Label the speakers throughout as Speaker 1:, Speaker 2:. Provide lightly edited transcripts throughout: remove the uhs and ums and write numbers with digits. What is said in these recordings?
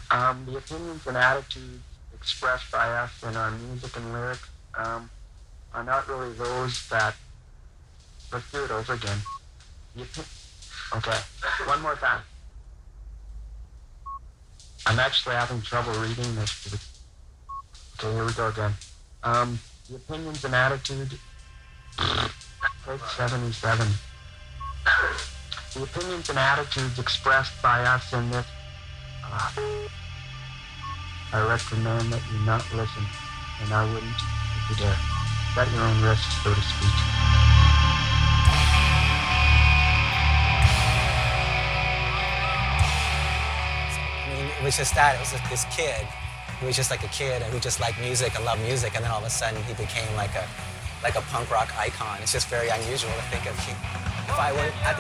Speaker 1: The opinions and attitudes expressed by us in our music and lyrics are not really those that. Let's do it over again. Okay, one more time. I'm actually having trouble reading this. Okay, here we go again. The opinions and attitudes. Page 77. The opinions and attitudes expressed by us in this. I recommend that you not listen, and I wouldn't if you dare. At your own risk, so to speak.
Speaker 2: I mean, it was just that. It was just this kid who was just like a kid and who just liked music and loved music, and then all of a sudden he became like a punk rock icon. It's just very unusual to think of. If I had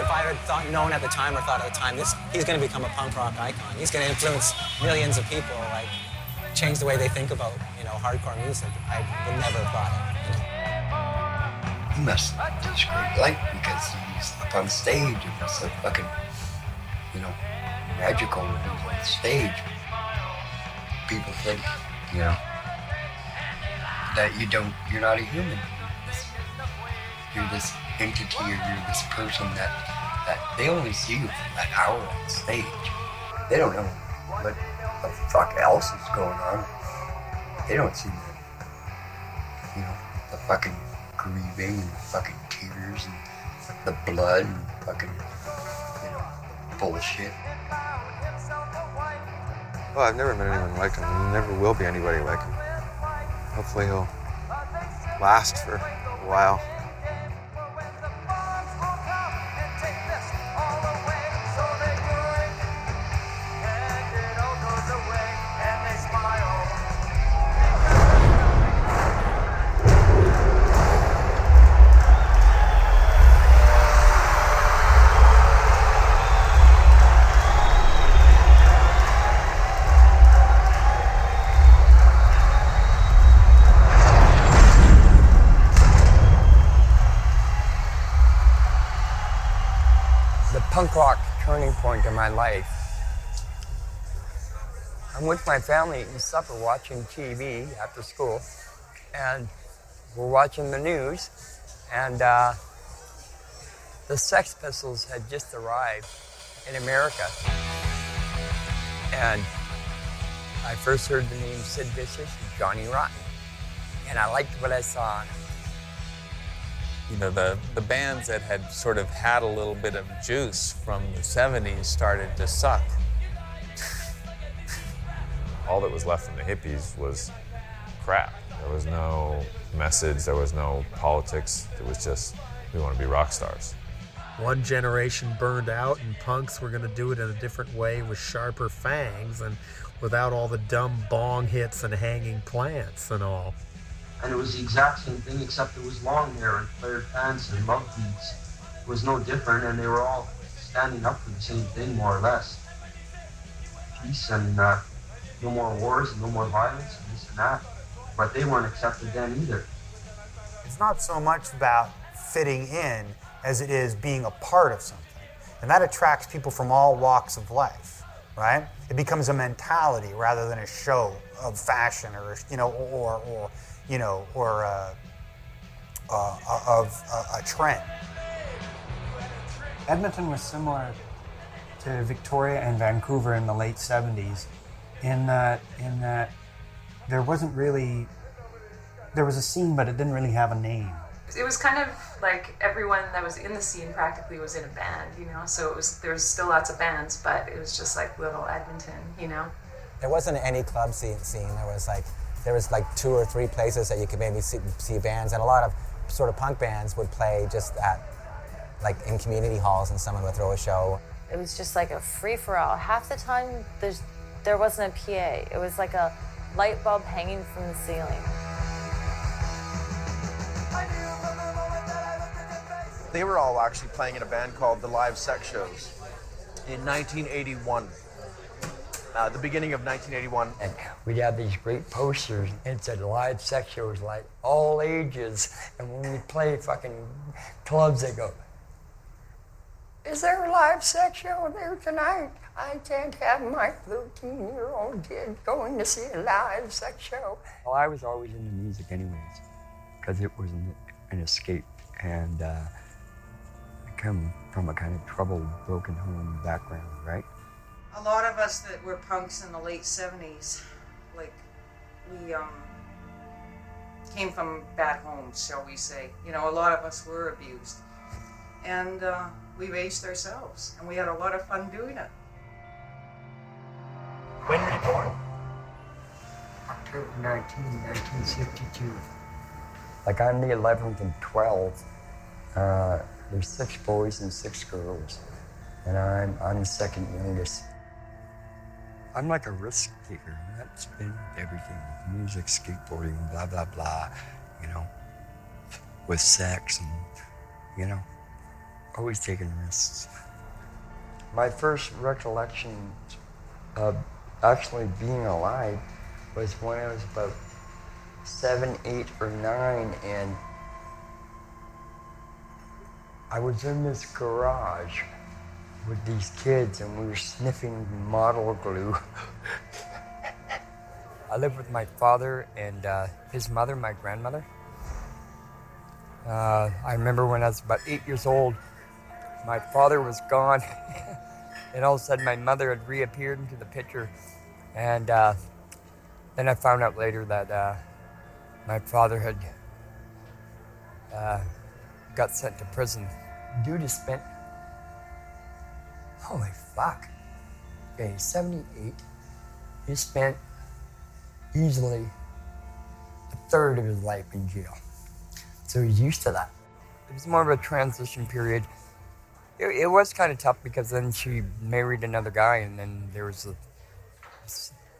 Speaker 2: known at the time or thought at the time, he's going to become a punk rock icon. He's going to influence millions of people, like change the way they think about, hardcore music. I would never have thought it.
Speaker 3: He must have just great life because he's up on stage and it's so fucking, magical when he's on stage. People think, that you're not a human. You're this entity or you're this person that they only see you for that hour on stage. They don't know what the fuck else is going on. They don't see the fucking grieving and the fucking tears and the blood and fucking, bullshit.
Speaker 4: Well, I've never met anyone like him. There never will be anybody like him. Hopefully he'll last for a while.
Speaker 5: Punk rock turning point in my life. I'm with my family eating supper, watching TV after school, and we're watching the news, and the Sex Pistols had just arrived in America. And I first heard the name Sid Vicious and Johnny Rotten, and I liked what I saw.
Speaker 6: The bands that had sort of had a little bit of juice from the 70s started to suck.
Speaker 7: All that was left from the hippies was crap. There was no message, there was no politics. It was just, we want to be rock stars.
Speaker 8: One generation burned out and punks were going to do it in a different way with sharper fangs and without all the dumb bong hits and hanging plants and all.
Speaker 1: And it was the exact same thing, except it was long hair and flared pants and love beats. It was no different, and they were all standing up for the same thing, more or less. Peace and no more wars and no more violence and this and that. But they weren't accepted then either.
Speaker 9: It's not so much about fitting in as it is being a part of something. And that attracts people from all walks of life, right? It becomes a mentality rather than a show of fashion or of a trend.
Speaker 10: Edmonton was similar to Victoria and Vancouver in the late 70s in that there was a scene, but it didn't really have a name.
Speaker 11: It was kind of like everyone that was in the scene practically was in a band, so there was still lots of bands, but it was just like little Edmonton,
Speaker 2: There wasn't any club scene. There was like 2 or 3 places that you could maybe see bands, and a lot of sort of punk bands would play just in community halls, and someone would throw a show.
Speaker 12: It was just like a free-for-all. Half the time, there wasn't a PA. It was like a light bulb hanging from the ceiling.
Speaker 13: They were all actually playing in a band called the Live Sex Shows in 1981. The beginning of 1981.
Speaker 5: And we'd have these great posters, and it said Live Sex Shows, like all ages. And when we play fucking clubs, they go, Is there a live sex show there tonight? I can't have my 13-year-old kid going to see a live sex show. Well, I was always into music anyways, because it was an escape. And I come from a kind of troubled, broken home background, right?
Speaker 14: A lot of us that were punks in the late 70s, like, we came from bad homes, shall we say. You know, a lot of us were abused. And we raised ourselves, and we had a lot of fun doing it.
Speaker 5: When were you born? October 19, 1962. Like, I'm the 11th of 12. There's 6 boys and 6 girls, and I'm the second youngest. I'm like a risk taker. That's been everything. Music, skateboarding, blah, blah, blah, you know, with sex and, you know, always taking risks. My first recollection of actually being alive was when I was about 7, 8, or 9, and I was in this garage with these kids, and we were sniffing model glue. I lived with my father and his mother, my grandmother. I remember when I was about 8 years old, my father was gone, and all of a sudden my mother had reappeared into the picture. And then I found out later that my father had got sent to prison. Dude has spent, holy fuck, okay, 78. He spent easily a third of his life in jail. So he's used to that. It was more of a transition period. It was kind of tough because then she married another guy, and then there was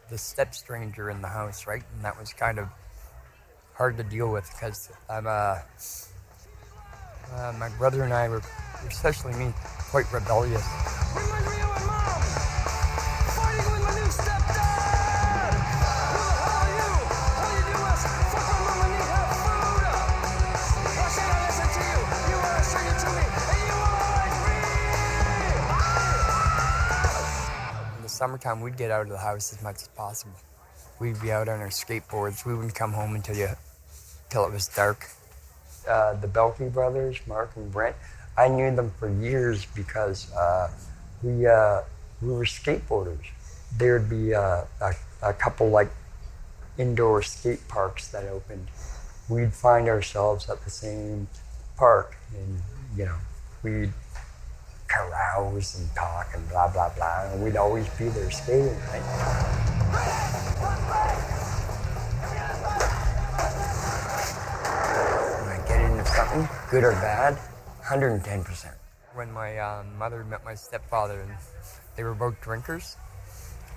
Speaker 5: the step stranger in the house, right? And that was kind of hard to deal with because my brother and I were, especially me, quite rebellious. Summertime, we'd get out of the house as much as possible. We'd be out on our skateboards. We wouldn't come home until it was dark. The Belkey brothers, Mark and Brent, I knew them for years because we were skateboarders. There'd be a couple like indoor skate parks that opened. We'd find ourselves at the same park, and you know, we'd carouse and talk and blah, blah, blah, and we'd always be there skating, right? When I get into something, good or bad, 110%. When my mother met my stepfather, and they were both drinkers,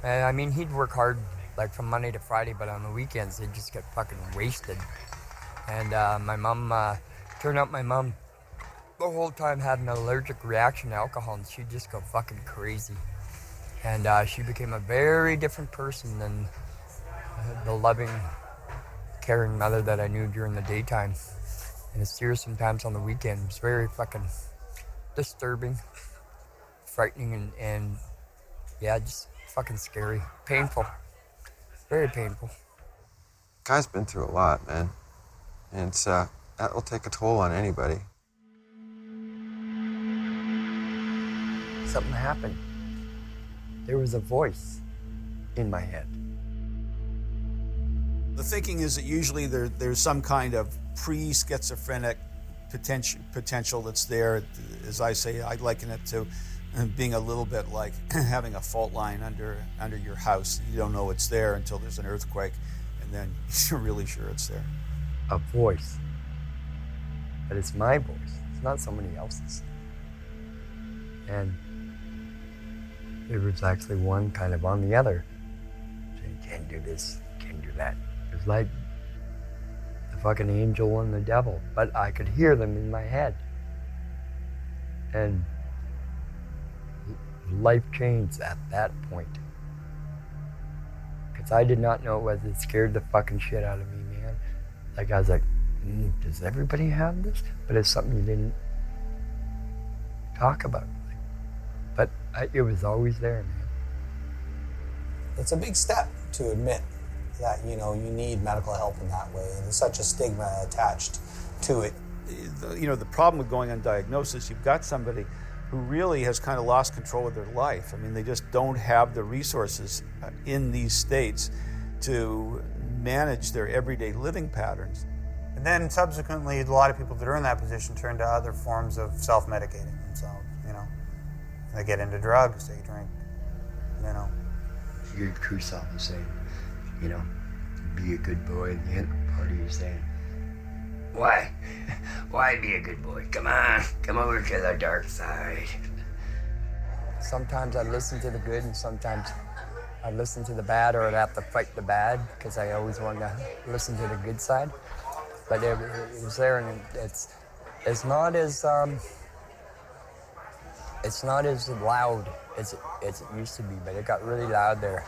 Speaker 5: and I mean, he'd work hard, like from Monday to Friday, but on the weekends, they'd just get fucking wasted. And my mom, turned out my mom the whole time had an allergic reaction to alcohol, and she'd just go fucking crazy. And she became a very different person than the loving, caring mother that I knew during the daytime. And it's serious sometimes on the weekend. It was very fucking disturbing, frightening, and yeah, just fucking scary. Painful. Very painful.
Speaker 4: Guy's been through a lot, man. And it's, that will take a toll on anybody.
Speaker 5: Something happened. There was a voice in my head.
Speaker 15: The thinking is that usually there's some kind of pre-schizophrenic potential that's there. As I say, I liken it to being a little bit like having a fault line under your house. You don't know it's there until there's an earthquake, and then you're really sure it's there.
Speaker 5: A voice. But it's my voice. It's not somebody else's. And there was actually one kind of on the other, saying, can't do this, can't do that. It was like the fucking angel and the devil, but I could hear them in my head. And life changed at that point. Because I did not know what it scared the fucking shit out of me, man. Like, I was like, does everybody have this? But it's something you didn't talk about. It was always there, man.
Speaker 2: It's a big step to admit that, you need medical help in that way. And there's such a stigma attached to it.
Speaker 15: The problem with going undiagnosed, you've got somebody who really has kind of lost control of their life. I mean, they just don't have the resources in these states to manage their everyday living patterns.
Speaker 9: And then subsequently, a lot of people that are in that position turn to other forms of self-medicating themselves, They get into drugs, they drink,
Speaker 3: Your true self is saying, be a good boy. And the other party is saying, why? Why be a good boy? Come on, come over to the dark side.
Speaker 5: Sometimes I listen to the good, and sometimes I listen to the bad, or I'd have to fight the bad because I always wanted to listen to the good side. But it was there, and it's not as loud as it used to be. But it got really loud there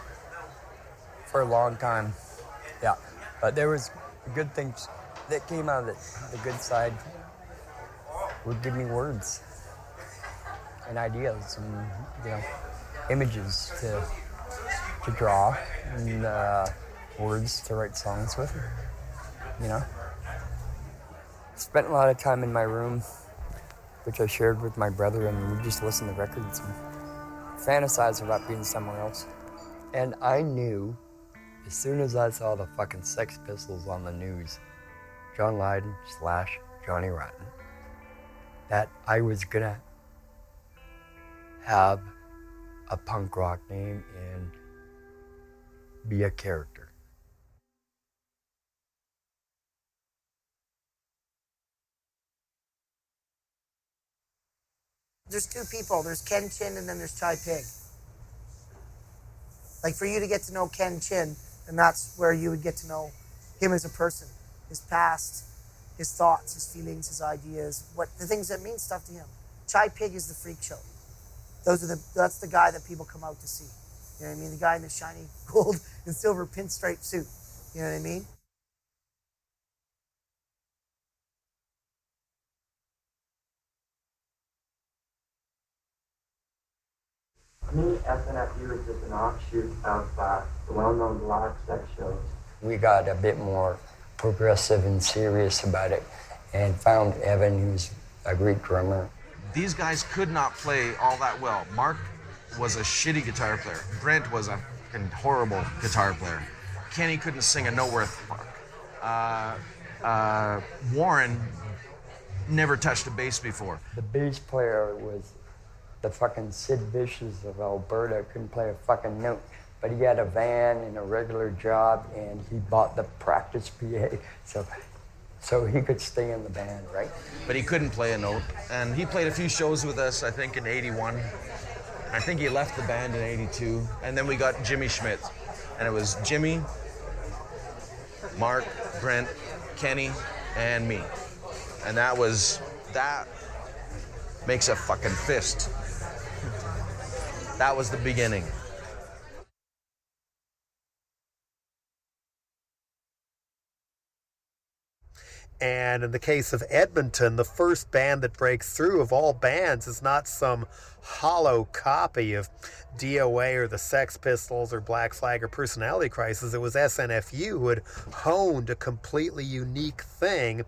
Speaker 5: for a long time. Yeah, but there was good things that came out of it. The good side would give me words and ideas and images to draw and words to write songs with. Spent a lot of time in my room, which I shared with my brother, and we just listened to records and fantasized about being somewhere else. And I knew as soon as I saw the fucking Sex Pistols on the news, John Lydon / Johnny Rotten, that I was gonna have a punk rock name and be a character.
Speaker 16: There's two people. There's Ken Chin and then there's Chai Pig. Like, for you to get to know Ken Chin, and that's where you would get to know him as a person, his past, his thoughts, his feelings, his ideas, the things that mean stuff to him. Chai Pig is the freak show. That's the guy that people come out to see. You know what I mean? The guy in the shiny gold and silver pinstripe suit. You know what I mean?
Speaker 1: To me, SNFU is just an offshoot of the well-known live sex shows.
Speaker 5: We got a bit more progressive and serious about it and found Evan, who's a great drummer.
Speaker 17: These guys could not play all that well. Mark was a shitty guitar player. Brent was a fucking horrible guitar player. Kenny couldn't sing a note worth a fuck. Warren never touched a bass before.
Speaker 5: The bass player was the fucking Sid Vicious of Alberta, couldn't play a fucking note. But he had a van and a regular job, and he bought the practice PA, so he could stay in the band, right?
Speaker 17: But he couldn't play a note. And he played a few shows with us, I think, in 81. I think he left the band in 82. And then we got Jimmy Schmidt. And it was Jimmy, Mark, Brent, Kenny, and me. And that makes a fucking fist. That was the beginning.
Speaker 8: And in the case of Edmonton, the first band that breaks through of all bands is not some hollow copy of DOA or the Sex Pistols or Black Flag or Personality Crisis. It was SNFU who had honed a completely unique thing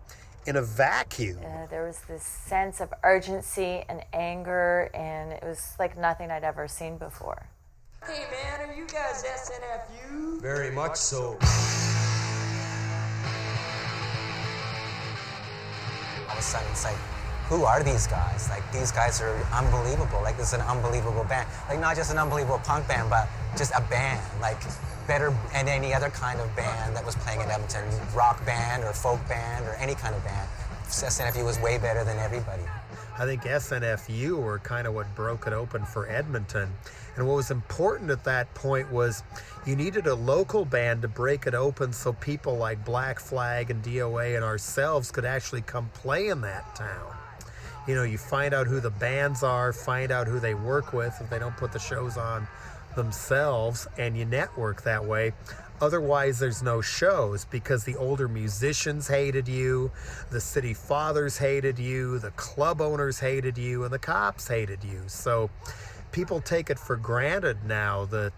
Speaker 8: in a vacuum.
Speaker 12: There was this sense of urgency and anger, and it was like nothing I'd ever seen before.
Speaker 16: Hey man, are you guys SNFU?
Speaker 18: Very much so.
Speaker 2: All of a sudden, it's like, who are these guys? Like, these guys are unbelievable. Like, this is an unbelievable band. Like, not just an unbelievable punk band, but just a band. Like, better than any other kind of band that was playing in Edmonton. Rock band or folk band or any kind of band. SNFU was way better than everybody.
Speaker 8: I think SNFU were kind of what broke it open for Edmonton. And what was important at that point was you needed a local band to break it open so people like Black Flag and DOA and ourselves could actually come play in that town. You know, you find out who the bands are, find out who they work with if they don't put the shows on themselves, and you network that way. Otherwise, there's no shows because the older musicians hated you, the city fathers hated you, the club owners hated you, and the cops hated you. So people take it for granted now that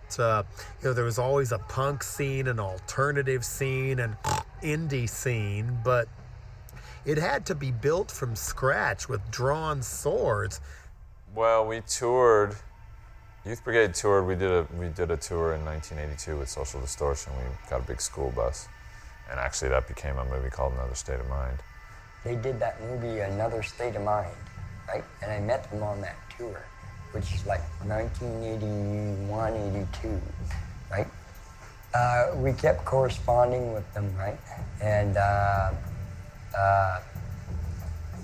Speaker 8: there was always a punk scene, an alternative scene, and indie scene, but it had to be built from scratch with drawn swords.
Speaker 7: Well, we toured. Youth Brigade toured. We did a tour in 1982 with Social Distortion. We got a big school bus, and actually that became a movie called Another State of Mind.
Speaker 5: They did that movie Another State of Mind, right? And I met them on that tour, which is like 1981, 82, right? We kept corresponding with them, right? And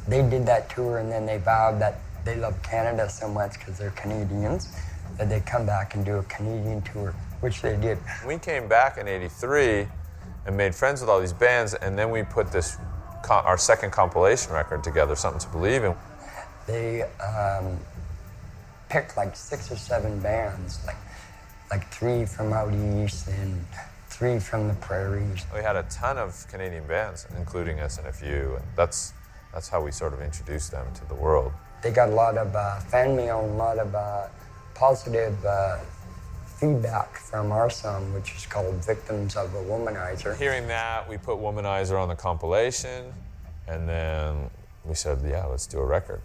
Speaker 5: they did that tour, and then they vowed that they love Canada so much because they're Canadians that they'd come back and do a Canadian tour, which they did.
Speaker 7: We came back in '83 and made friends with all these bands, and then we put this our second compilation record together, Something to Believe In.
Speaker 5: They picked like 6 or 7 bands, like 3 from out east and 3 from the prairies.
Speaker 7: We had a ton of Canadian bands, including SNFU, and that's how we sort of introduced them to the world.
Speaker 5: They got a lot of fan mail and a lot of positive feedback from our song, which is called Victims of a Womanizer.
Speaker 7: Hearing that, we put Womanizer on the compilation, and then we said, yeah, let's do a record.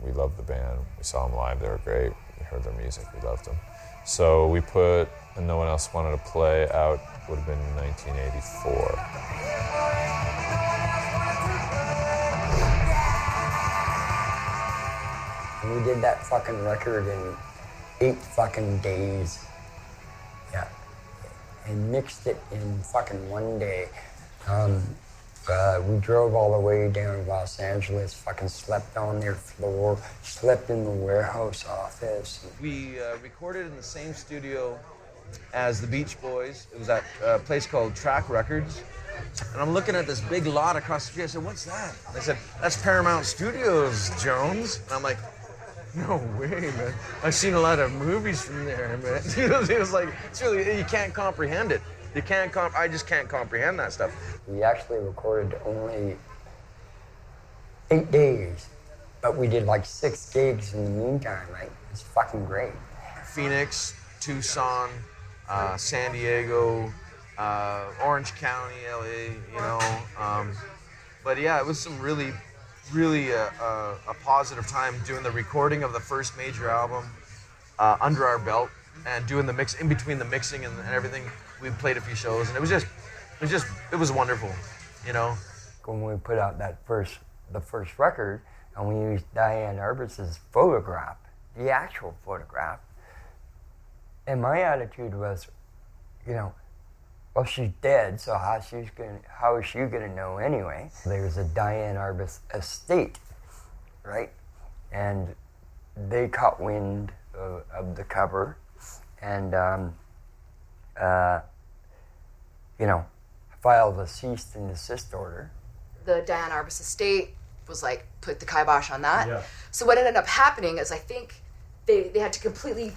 Speaker 7: We loved the band. We saw them live. They were great. We heard their music. We loved them. So we put And No One Else Wanted to Play out, would have been 1984.
Speaker 5: And we did that fucking record in 8 fucking days. Yeah. And mixed it in fucking 1 day. We drove all the way down to Los Angeles, fucking slept on their floor, slept in the warehouse office.
Speaker 13: We recorded in the same studio as the Beach Boys. It was at a place called Track Records. And I'm looking at this big lot across the street. I said, what's that? And they said, that's Paramount Studios, Jones. And I'm like, no way, man. I've seen a lot of movies from there, man. It was like, it's really, you can't comprehend it. I just can't comprehend that stuff.
Speaker 5: We actually recorded only 8 days, but we did like 6 gigs in the meantime, right? It's fucking great.
Speaker 13: Phoenix, Tucson, San Diego, Orange County, LA, but yeah, it was some really a positive time doing the recording of the first major album under our belt and doing the mix, in between the mixing and everything. We played a few shows, and it was wonderful,
Speaker 5: When we put out the first record, and we used Diane Arbus's photograph, the actual photograph, and my attitude was, well, she's dead, so how is she gonna know anyway? There's a Diane Arbus estate, right? And they caught wind of the cover, and filed a cease and desist order.
Speaker 18: The Diane Arbus estate was like, put the kibosh on that.
Speaker 5: Yeah.
Speaker 18: So what ended up happening is I think they had to completely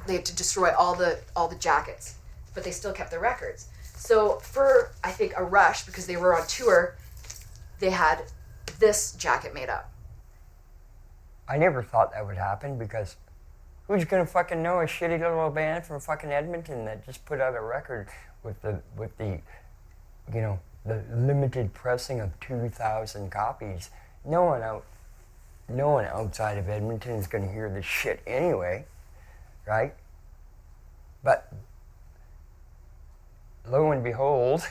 Speaker 18: they had to destroy all the jackets, but they still kept the records. So for, I think, a rush, because they were on tour, they had this jacket made up.
Speaker 5: I never thought that would happen, because who's gonna fucking know a shitty little band from fucking Edmonton that just put out a record with the limited pressing of 2,000 copies? No one outside of Edmonton is gonna hear this shit anyway, right? But lo and behold,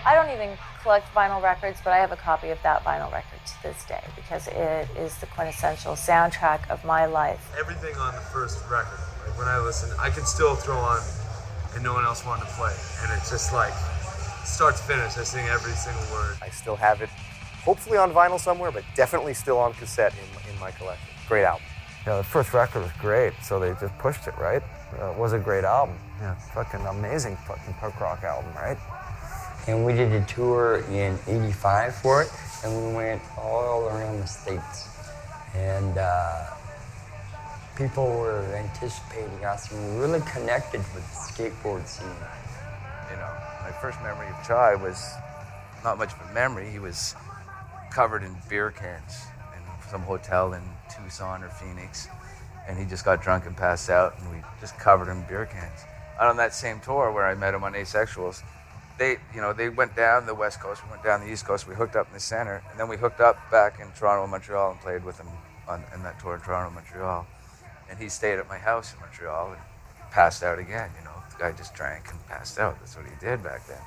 Speaker 12: I don't even collect vinyl records, but I have a copy of that vinyl record to this day because it is the quintessential soundtrack of my life.
Speaker 4: Everything on the first record, like when I listen, I can still throw on And No One Else Wanted to Play, and it's just like start to finish, I sing every single word.
Speaker 19: I still have it, hopefully on vinyl somewhere, but definitely still on cassette in my collection. Great album.
Speaker 20: Yeah, the first record was great, so they just pushed it, right? It was a great album. Yeah, fucking amazing fucking punk rock album, right?
Speaker 5: and we did a tour in '85 for it, and we went all around the States. And people were anticipating us, and we really connected with the skateboard scene.
Speaker 21: You know, my first memory of Chai was not much of a memory. He was covered in beer cans in some hotel in Tucson or Phoenix, and he just got drunk and passed out, and we just covered him in beer cans. And on that same tour where I met him on Asexuals, they went down the West Coast, we went down the East Coast, we hooked up in the center, and then we hooked up back in Toronto and Montreal and played with him in that tour in Toronto and Montreal. And he stayed at my house in Montreal and passed out again, you know. The guy just drank and passed out. That's what he did back then.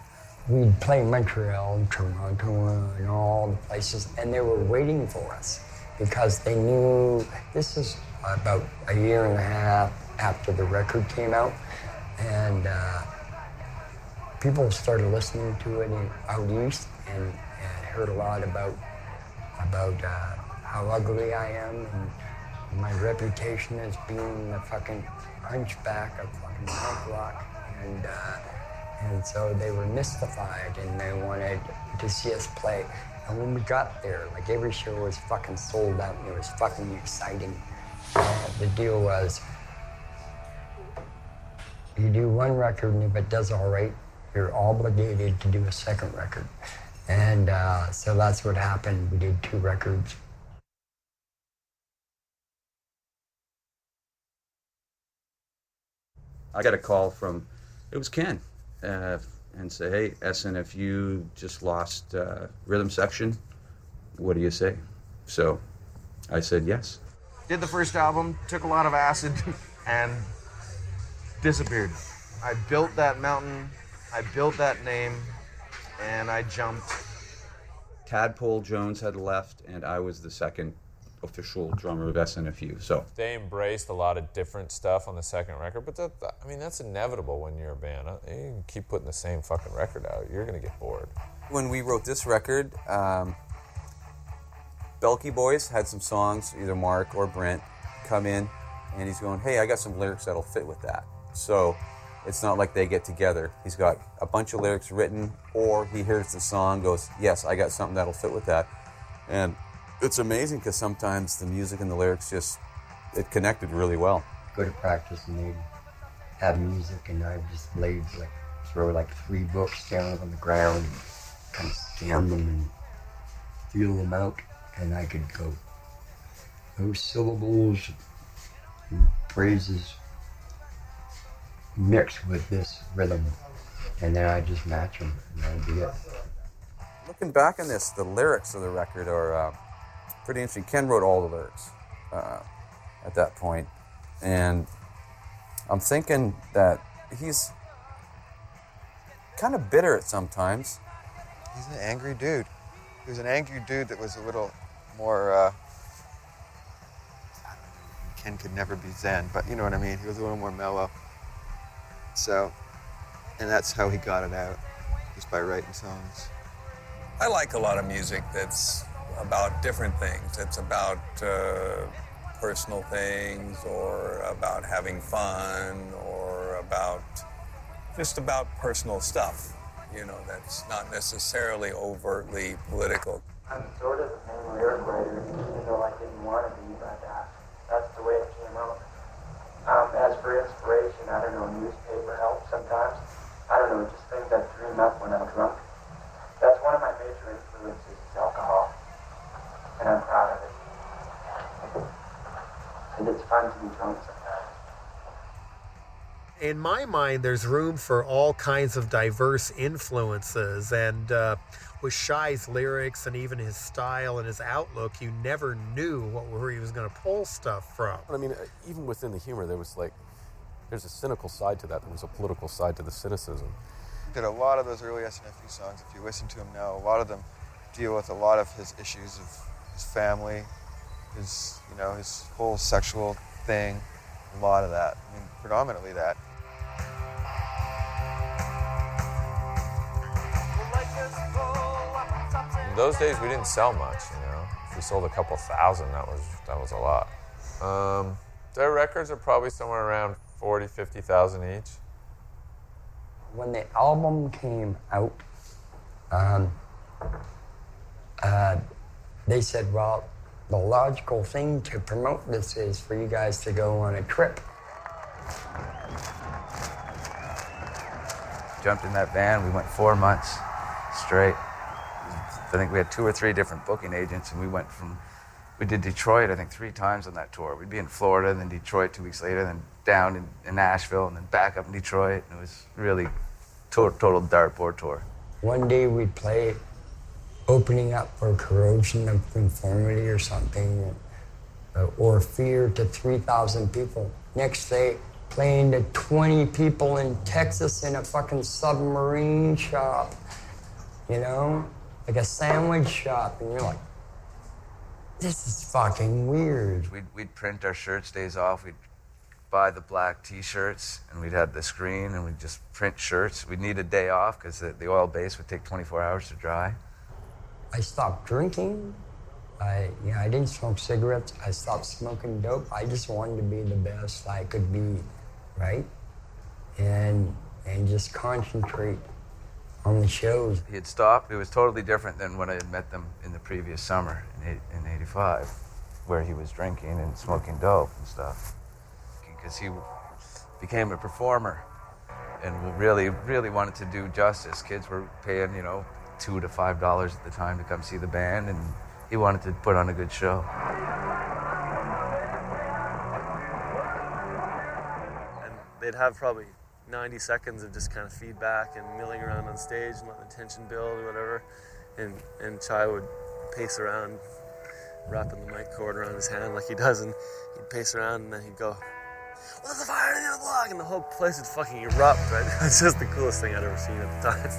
Speaker 5: We'd play Montreal, Toronto, and all the places, and they were waiting for us because they knew this is about a year and a half after the record came out, and people started listening to it out east and heard a lot about how ugly I am and my reputation as being the fucking hunchback of fucking punk rock, and so they were mystified and they wanted to see us play. And when we got there, like every show was fucking sold out and it was fucking exciting. The deal was, you do one record and if it does all right, you're obligated to do a second record. And so that's what happened. We did 2 records.
Speaker 22: I got a call from, it was Ken, and say, hey, SNFU just lost rhythm section. What do you say? So I said yes.
Speaker 17: Did the first album, took a lot of acid, and disappeared. I built that mountain, I built that name, and I jumped.
Speaker 22: Tadpole Jones had left, and I was the second official drummer of SNFU. So
Speaker 7: they embraced a lot of different stuff on the second record, but that's inevitable when you're a band. You can keep putting the same fucking record out. You're gonna get bored.
Speaker 22: when we wrote this record, Belky Boys had some songs, either Mark or Brent, come in, and he's going, hey, I got some lyrics that'll fit with that. So it's not like they get together. He's got a bunch of lyrics written, or he hears the song, goes, yes, I got something that'll fit with that. And it's amazing because sometimes the music and the lyrics it connected really well.
Speaker 5: Go to practice and they'd have music, and I'd just throw 3 books down on the ground, kind of scan them and feel them out, and I could go, those syllables and phrases mixed with this rhythm, and then I just match them, and that'd be it.
Speaker 22: Looking back on this, the lyrics of the record are pretty interesting. Ken wrote all the lyrics at that point, and I'm thinking that he's kind of bitter at sometimes.
Speaker 23: He's an angry dude. He was an angry dude that was a little more, Ken could never be Zen, but you know what I mean? He was a little more mellow. So, and that's how he got it out, just by writing songs.
Speaker 6: I like a lot of music that's about different things. It's about personal things, or about having fun, or just about personal stuff, that's not necessarily overtly political.
Speaker 1: I'm sort of the main lyric writer, even though I didn't want to be, but that's the way it came out. As for inspiration, I don't know, newspaper helps sometimes. I don't know, just things I dream up when I'm drunk. That's one of my major influences is alcohol, and I'm proud of it. And it's fun to be drunk sometimes.
Speaker 8: In my mind, there's room for all kinds of diverse influences, and with Shai's lyrics and even his style and his outlook, you never knew where he was going to pull stuff from.
Speaker 24: I mean, even within the humor, there's a cynical side to that. There was a political side to the cynicism.
Speaker 23: He did a lot of those early SNFU songs. If you listen to him now, a lot of them deal with a lot of his issues of his family, his whole sexual thing, a lot of that. I mean, predominantly that.
Speaker 7: In those days, we didn't sell much, If we sold a couple thousand, that was a lot. Their records are probably somewhere around 40,000, 50,000 each.
Speaker 5: When the album came out, they said, well, the logical thing to promote this is for you guys to go on a trip.
Speaker 21: Jumped in that van. We went 4 months straight. I think we had 2 or 3 different booking agents, and we did Detroit, I think 3 times on that tour. We'd be in Florida, then Detroit 2 weeks later, then down in Nashville, and then back up in Detroit. And it was really total dartboard tour.
Speaker 5: One day we'd play opening up for Corrosion of Conformity or something, or Fear to 3,000 people. Next day, playing to 20 people in Texas in a fucking submarine shop, you know? Like a sandwich shop, and you're like, this is fucking weird.
Speaker 21: We'd print our shirts days off. We'd buy the black T-shirts, and we'd have the screen, and we'd just print shirts. We'd need a day off because the oil base would take 24 hours to dry.
Speaker 5: I stopped drinking. I didn't smoke cigarettes. I stopped smoking dope. I just wanted to be the best I could be, right? And just concentrate on the shows.
Speaker 21: He had stopped. It was totally different than when I had met them in the previous summer in '85, where he was drinking and smoking dope and stuff. Because he became a performer and really, really wanted to do justice. Kids were paying, $2 to $5 at the time to come see the band, and he wanted to put on a good show.
Speaker 4: And they'd have probably 90 seconds of just kind of feedback and milling around on stage and letting the tension build or whatever. And Chai would pace around, wrapping the mic cord around his hand like he does, and he'd pace around and then he'd go, "What's the fire in the block?" And the whole place would fucking erupt, right? It's just the coolest thing I'd ever seen at the time.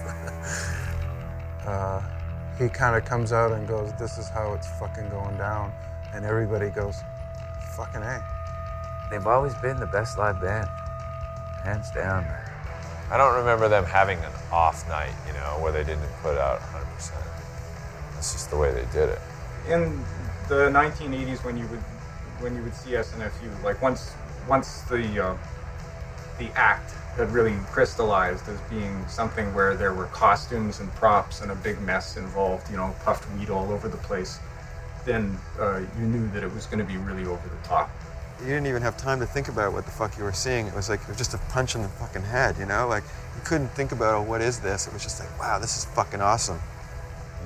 Speaker 10: He kind of comes out and goes, "This is how it's fucking going down." And everybody goes, "Fucking A."
Speaker 21: They've always been the best live band, hands down.
Speaker 7: I don't remember them having an off night, where they didn't put out 100%. That's just the way they did it.
Speaker 11: In the 1980s, when you would see SNFU, like once the act had really crystallized as being something where there were costumes and props and a big mess involved, puffed weed all over the place, then you knew that it was going to be really over the top.
Speaker 23: You didn't even have time to think about what the fuck you were seeing. It was just a punch in the fucking head, Like, you couldn't think about, oh, what is this? It was just like, wow, this is fucking awesome.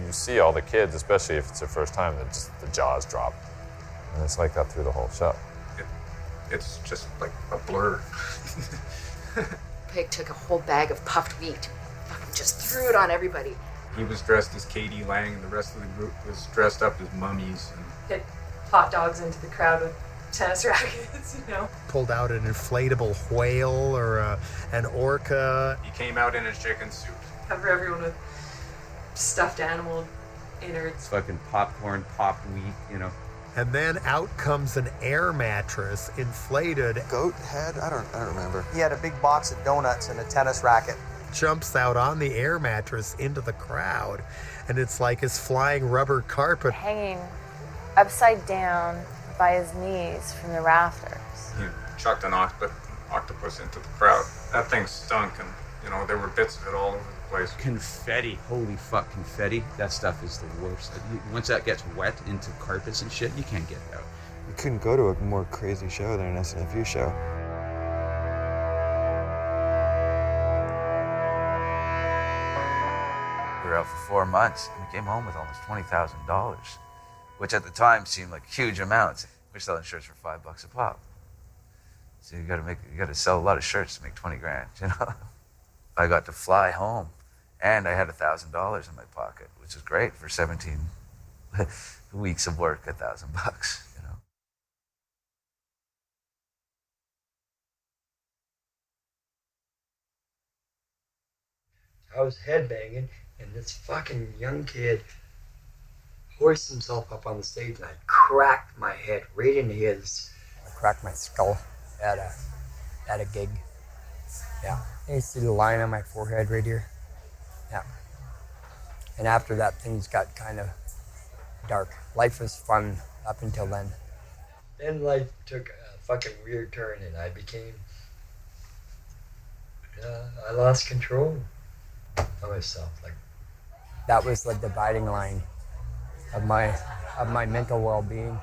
Speaker 7: You see all the kids, especially if it's their first time, that just the jaws drop. And it's like that through the whole show.
Speaker 11: It's just like a blur.
Speaker 18: Pig took a whole bag of puffed wheat, fucking just threw it on everybody.
Speaker 11: He was dressed as Katie Lang, and the rest of the group was dressed up as mummies.
Speaker 18: Hit hot dogs into the crowd with tennis rackets,
Speaker 8: Pulled out an inflatable whale or an orca.
Speaker 11: He came out in his chicken suit.
Speaker 18: Cover everyone with stuffed animal innards.
Speaker 22: Fucking popcorn, popped wheat,
Speaker 8: And then out comes an air mattress, inflated.
Speaker 23: Goat head? I don't remember.
Speaker 16: He had a big box of donuts and a tennis racket.
Speaker 8: Jumps out on the air mattress into the crowd, and it's like his flying rubber carpet.
Speaker 12: Hanging upside down by his knees from the rafters.
Speaker 11: He chucked an octopus into the crowd. That thing stunk, and there were bits of it all over the place.
Speaker 14: Confetti, holy fuck, confetti. That stuff is the worst. Once that gets wet into carpets and shit, you can't get it out.
Speaker 23: You couldn't go to a more crazy show than an SNFU show.
Speaker 21: We were out for 4 months, and we came home with almost $20,000, which at the time seemed like huge amounts. We're selling shirts for $5 a pop. So you got to sell a lot of shirts to make 20 grand, I got to fly home, and I had $1,000 in my pocket, which is great for 17 weeks of work, $1,000.
Speaker 5: I was headbanging, and this fucking young kid hoists himself up on the stage, and I cracked my head right into his. I cracked my skull at a gig. Yeah. You see the line on my forehead right here? Yeah. And after that, things got kind of dark. Life was fun up until then. Then life took a fucking weird turn, and I became. I lost control of myself. Like that was the dividing line of my mental well-being.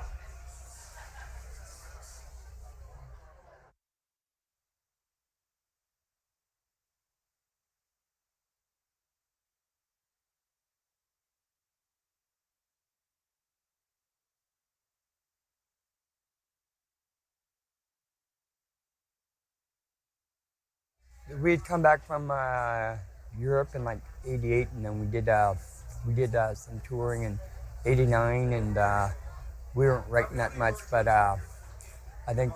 Speaker 5: we'd come back from Europe in like '88, and then we did some touring in '89, and we weren't writing that much, but I think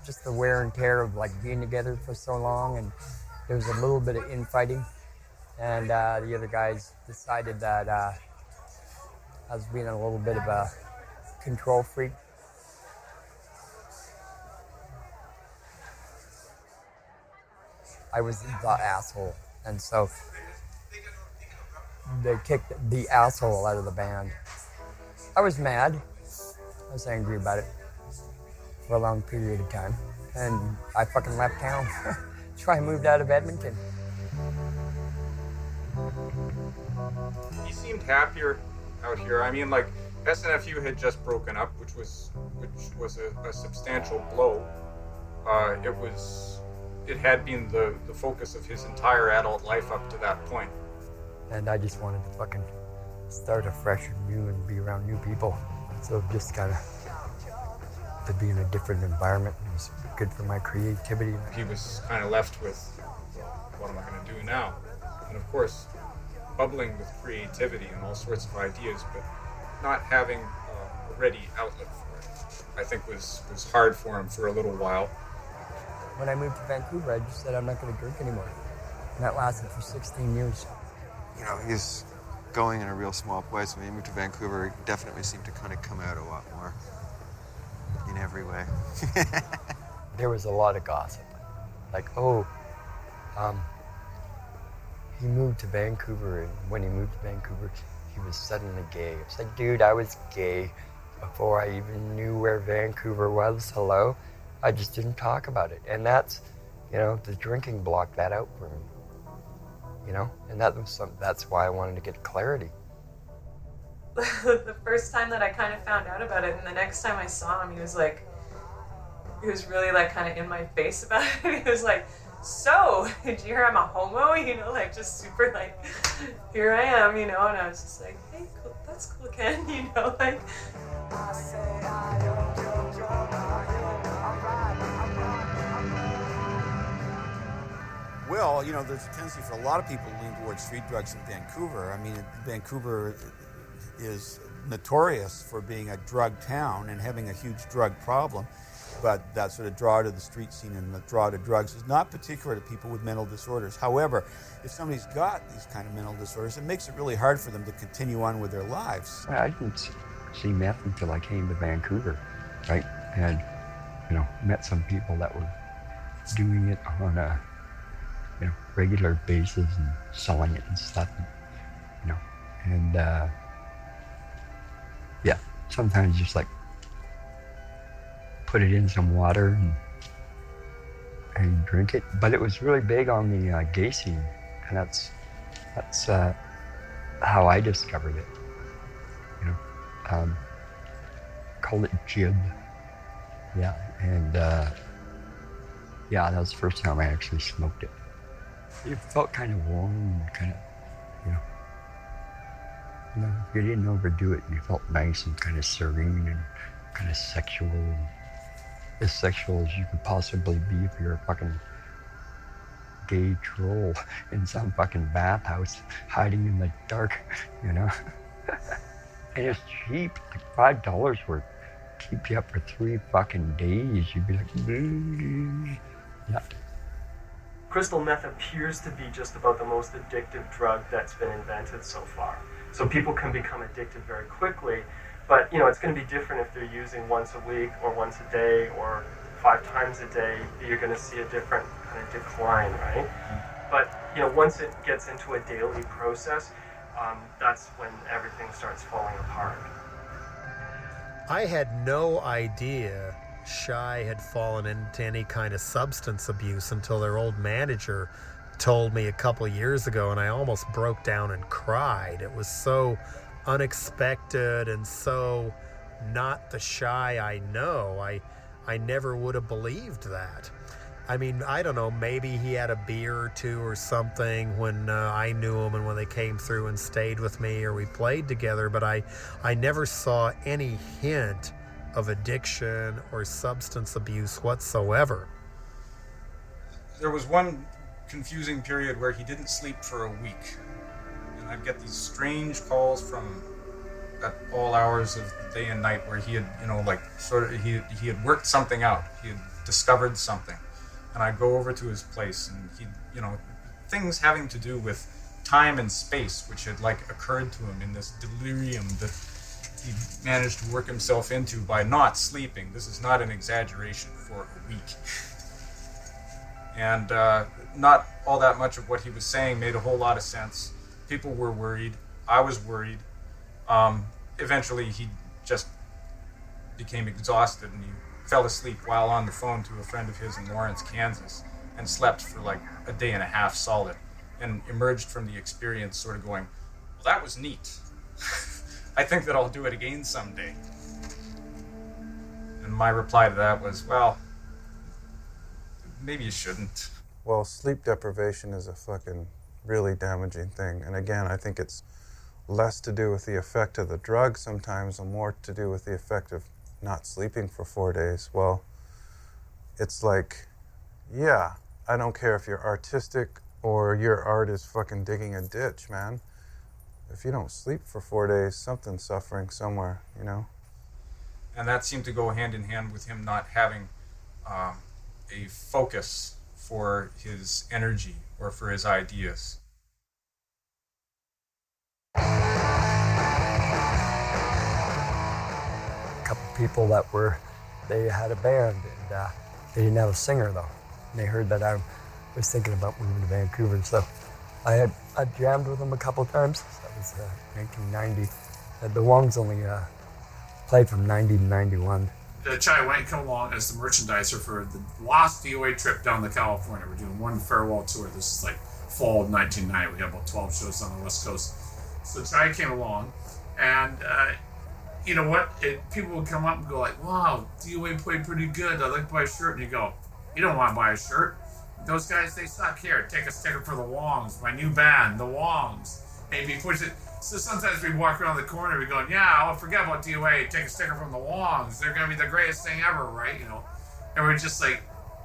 Speaker 5: just the wear and tear of like being together for so long, and there was a little bit of infighting, and the other guys decided that I was being a little bit of a control freak. I was the asshole, and so they kicked the asshole out of the band. I was mad. I was angry about it for a long period of time, and I fucking left town. So I moved out of Edmonton.
Speaker 11: He seemed happier out here. I mean, like, SNFU had just broken up, which was a substantial blow. It had been the focus of his entire adult life up to that point.
Speaker 5: And I just wanted to fucking start afresh and new and be around new people. So just kind of to be in a different environment was good for my creativity.
Speaker 11: He was kind of left with, what am I going to do now? And of course, bubbling with creativity and all sorts of ideas, but not having a ready outlet for it, I think was hard for him for a little while.
Speaker 5: When I moved to Vancouver, I just said I'm not going to drink anymore. And that lasted for 16 years.
Speaker 23: You know, he's going in a real small place. When he moved to Vancouver, he definitely seemed to kind of come out a lot more in every way.
Speaker 5: There was a lot of gossip. Like, he moved to Vancouver, and when he moved to Vancouver, he was suddenly gay. It's like, dude, I was gay before I even knew where Vancouver was. Hello? I just didn't talk about it. And that's, the drinking blocked that out for me. And that's why I wanted to get clarity.
Speaker 2: The first time that I kind of found out about it, and the next time I saw him, he was really like kind of in my face about it. He was like, so, did you hear I'm a homo? Just super like, here I am, and I was just like, hey, cool, that's cool, Ken, like.
Speaker 3: Well, there's a tendency for a lot of people to lean towards street drugs in Vancouver. I mean, Vancouver is notorious for being a drug town and having a huge drug problem. But that sort of draw to the street scene and the draw to drugs is not particular to people with mental disorders. However, if somebody's got these kind of mental disorders, it makes it really hard for them to continue on with their lives.
Speaker 5: I didn't see meth until I came to Vancouver, right? And, met some people that were doing it on a regular basis and selling it and stuff, and sometimes just like put it in some water and drink it. But it was really big on the gay scene, and that's how I discovered it. Called it jib. Yeah, and that was the first time I actually smoked it. It felt kind of warm and kind of, if you didn't overdo it, you felt nice and kind of serene and kind of sexual, and as sexual as you could possibly be if you're a fucking gay troll in some fucking bathhouse hiding in the dark, And it's cheap, like $5 worth. Keep you up for 3 fucking days. You'd be like, yeah.
Speaker 9: Crystal meth appears to be just about the most addictive drug that's been invented so far. So people can become addicted very quickly, but it's going to be different if they're using once a week or once a day or 5 times a day. You're going to see a different kind of decline, right? But once it gets into a daily process, that's when everything starts falling apart.
Speaker 8: I had no idea Shy had fallen into any kind of substance abuse until their old manager told me a couple years ago, and I almost broke down and cried. It was so unexpected and so not the Shy I know. I never would have believed that. I mean, I don't know, maybe he had a beer or two or something when I knew him and when they came through and stayed with me or we played together, but I never saw any hint of addiction or substance abuse whatsoever.
Speaker 11: There was one confusing period where he didn't sleep for a week. And I'd get these strange calls from at all hours of the day and night where he had, he had worked something out. He had discovered something. And I'd go over to his place and things having to do with time and space, which had occurred to him in this delirium that he managed to work himself into by not sleeping. This is not an exaggeration, for a week. And not all that much of what he was saying made a whole lot of sense. People were worried. I was worried. Eventually, he just became exhausted and he fell asleep while on the phone to a friend of his in Lawrence, Kansas, and slept for a day and a half solid, and emerged from the experience sort of going, well, that was neat. I think that I'll do it again someday. And my reply to that was, well, maybe you shouldn't.
Speaker 10: Well, sleep deprivation is a fucking really damaging thing. And again, I think it's less to do with the effect of the drug sometimes and more to do with the effect of not sleeping for 4 days. Well, it's yeah, I don't care if you're artistic or your art is fucking digging a ditch, man. If you don't sleep for 4 days, something's suffering somewhere,
Speaker 11: And that seemed to go hand in hand with him not having a focus for his energy or for his ideas.
Speaker 5: A couple people they had a band, and they didn't have a singer, though. And they heard that I was thinking about moving to Vancouver, so I jammed with them a couple times. That was 1990. The Wongs only played from 90 to 91.
Speaker 13: Chai White come along as the merchandiser for the last DOA trip down to California. We're doing one farewell tour. This is fall of 1990. We had about 12 shows on the West Coast. So Chai came along, and you know what? People would come up and go wow, DOA played pretty good. I'd like to buy a shirt. And you go, you don't want to buy a shirt. Those guys, they suck. Here, take a sticker for the Wongs, my new band, the Wongs. And if you push it, so sometimes we walk around the corner, we go, yeah, I'll forget about DOA, take a sticker from the Wongs. They're going to be the greatest thing ever, right? And we're just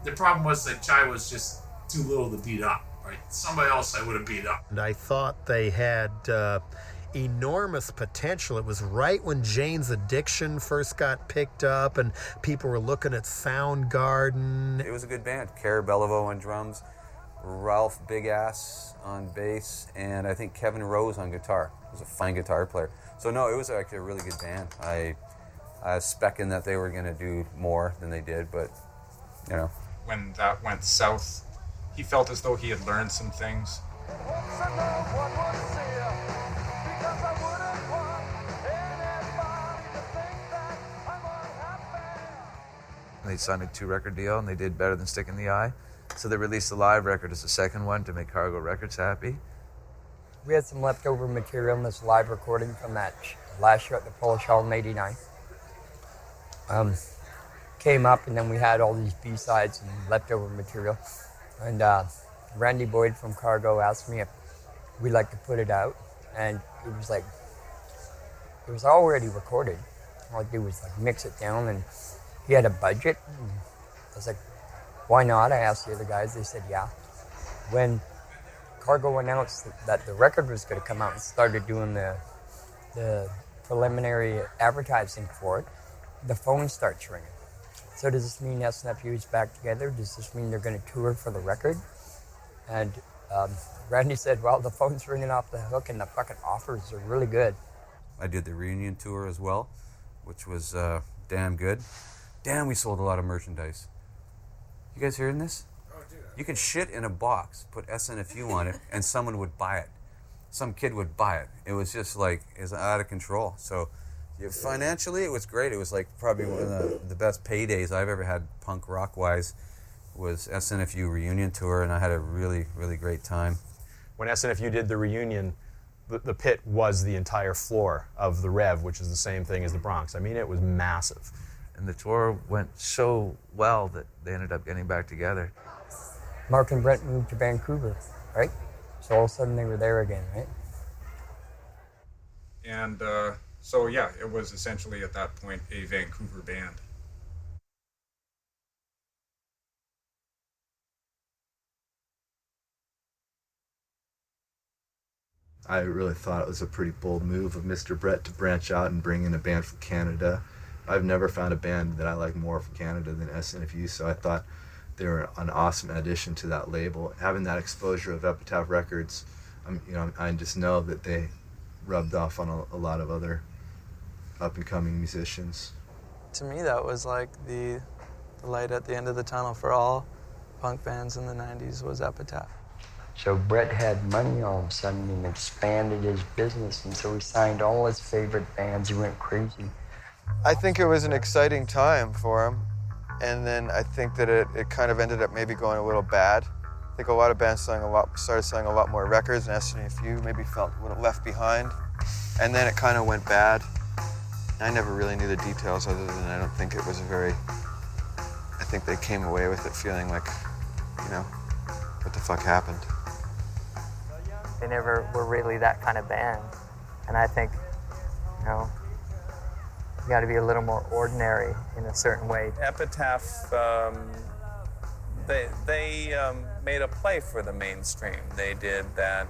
Speaker 13: the problem was that Chai was just too little to beat up, right? Somebody else I would have beat up.
Speaker 8: And I thought they had enormous potential. It was right when Jane's Addiction first got picked up and people were looking at Soundgarden.
Speaker 22: It was a good band. Cara Beliveau on drums, Ralph Big Ass on bass, and I think Kevin Rose on guitar. He was a fine guitar player. So no, it was actually a really good band. I was specking that they were going to do more than they did, but
Speaker 11: When that went south, he felt as though he had learned some things.
Speaker 21: They signed a 2-record deal, and they did better than Stick in the Eye. So they released the live record as the second one to make Cargo Records happy.
Speaker 5: We had some leftover material in this live recording from that last show at the Polish Hall in '89. Came up, and then we had all these B-sides and leftover material. And Randy Boyd from Cargo asked me if we'd like to put it out. And it was already recorded. All I did was mix it down, and he had a budget. And I was like, why not? I asked the other guys. They said, yeah. When Cargo announced that the record was going to come out and started doing the preliminary advertising for it, the phone starts ringing. So does this mean SNFU is back together? Does this mean they're going to tour for the record? And Randy said, well, the phone's ringing off the hook and the fucking offers are really good.
Speaker 22: I did the reunion tour as well, which was damn good. Damn, we sold a lot of merchandise. You guys hearing this? Oh, dude. You could shit in a box, put SNFU on it, and someone would buy it. Some kid would buy it. It was just it's out of control. So financially, it was great. It was probably one of the best paydays I've ever had punk rock-wise was SNFU reunion tour, and I had a really, really great time.
Speaker 15: When SNFU did the reunion, the pit was the entire floor of the Rev, which is the same thing as the Bronx. I mean, it was massive.
Speaker 21: And the tour went so well that they ended up getting back together.
Speaker 5: Mark and Brent moved to Vancouver, right? So all of a sudden they were there again, right?
Speaker 11: And so, yeah, it was essentially at that point a Vancouver band.
Speaker 6: I really thought it was a pretty bold move of Mr. Brett to branch out and bring in a band from Canada. I've never found a band that I like more from Canada than SNFU, so I thought they were an awesome addition to that label. Having that exposure of Epitaph Records, I just know that they rubbed off on a lot of other up-and-coming musicians.
Speaker 17: To me, that was like the light at the end of the tunnel for all punk bands in the 90s was Epitaph.
Speaker 5: So Brett had money all of a sudden and expanded his business, and so he signed all his favorite bands. He went crazy.
Speaker 23: I think it was an exciting time for him, and then I think that it kind of ended up maybe going a little bad. I think a lot of bands started selling a lot more records, and SNFU maybe felt a little left behind, and then it kind of went bad. I never really knew the details other than I don't think it was I think they came away with it feeling like, what the fuck happened?
Speaker 19: They never were really that kind of band. And I think, you got to be a little more ordinary in a certain way.
Speaker 20: Epitaph, they made a play for the mainstream. They did that,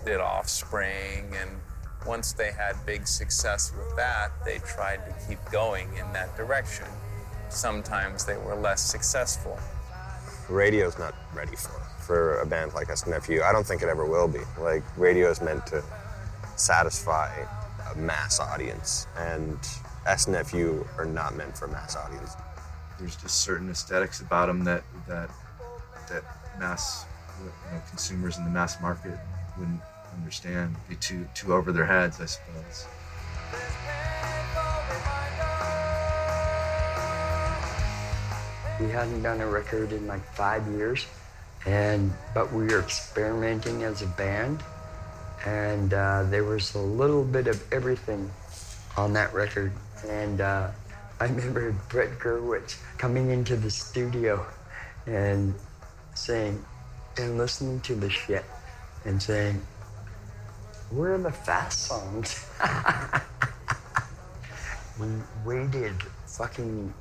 Speaker 20: did Offspring, and once they had big success with that, they tried to keep going in that direction. Sometimes they were less successful.
Speaker 25: Radio's not ready for a band like SNFU. I don't think it ever will be. Like, radio is meant to satisfy a mass audience, and SNFU are not meant for a mass audience.
Speaker 6: There's just certain aesthetics about them that mass consumers in the mass market wouldn't understand. Be too over their heads, I suppose.
Speaker 5: We hadn't done a record in like 5 years, but we were experimenting as a band, and there was a little bit of everything on that record. And I remember Brett Gerwitz coming into the studio and saying, and listening to the shit and saying, "Where are the fast songs?" We waited fucking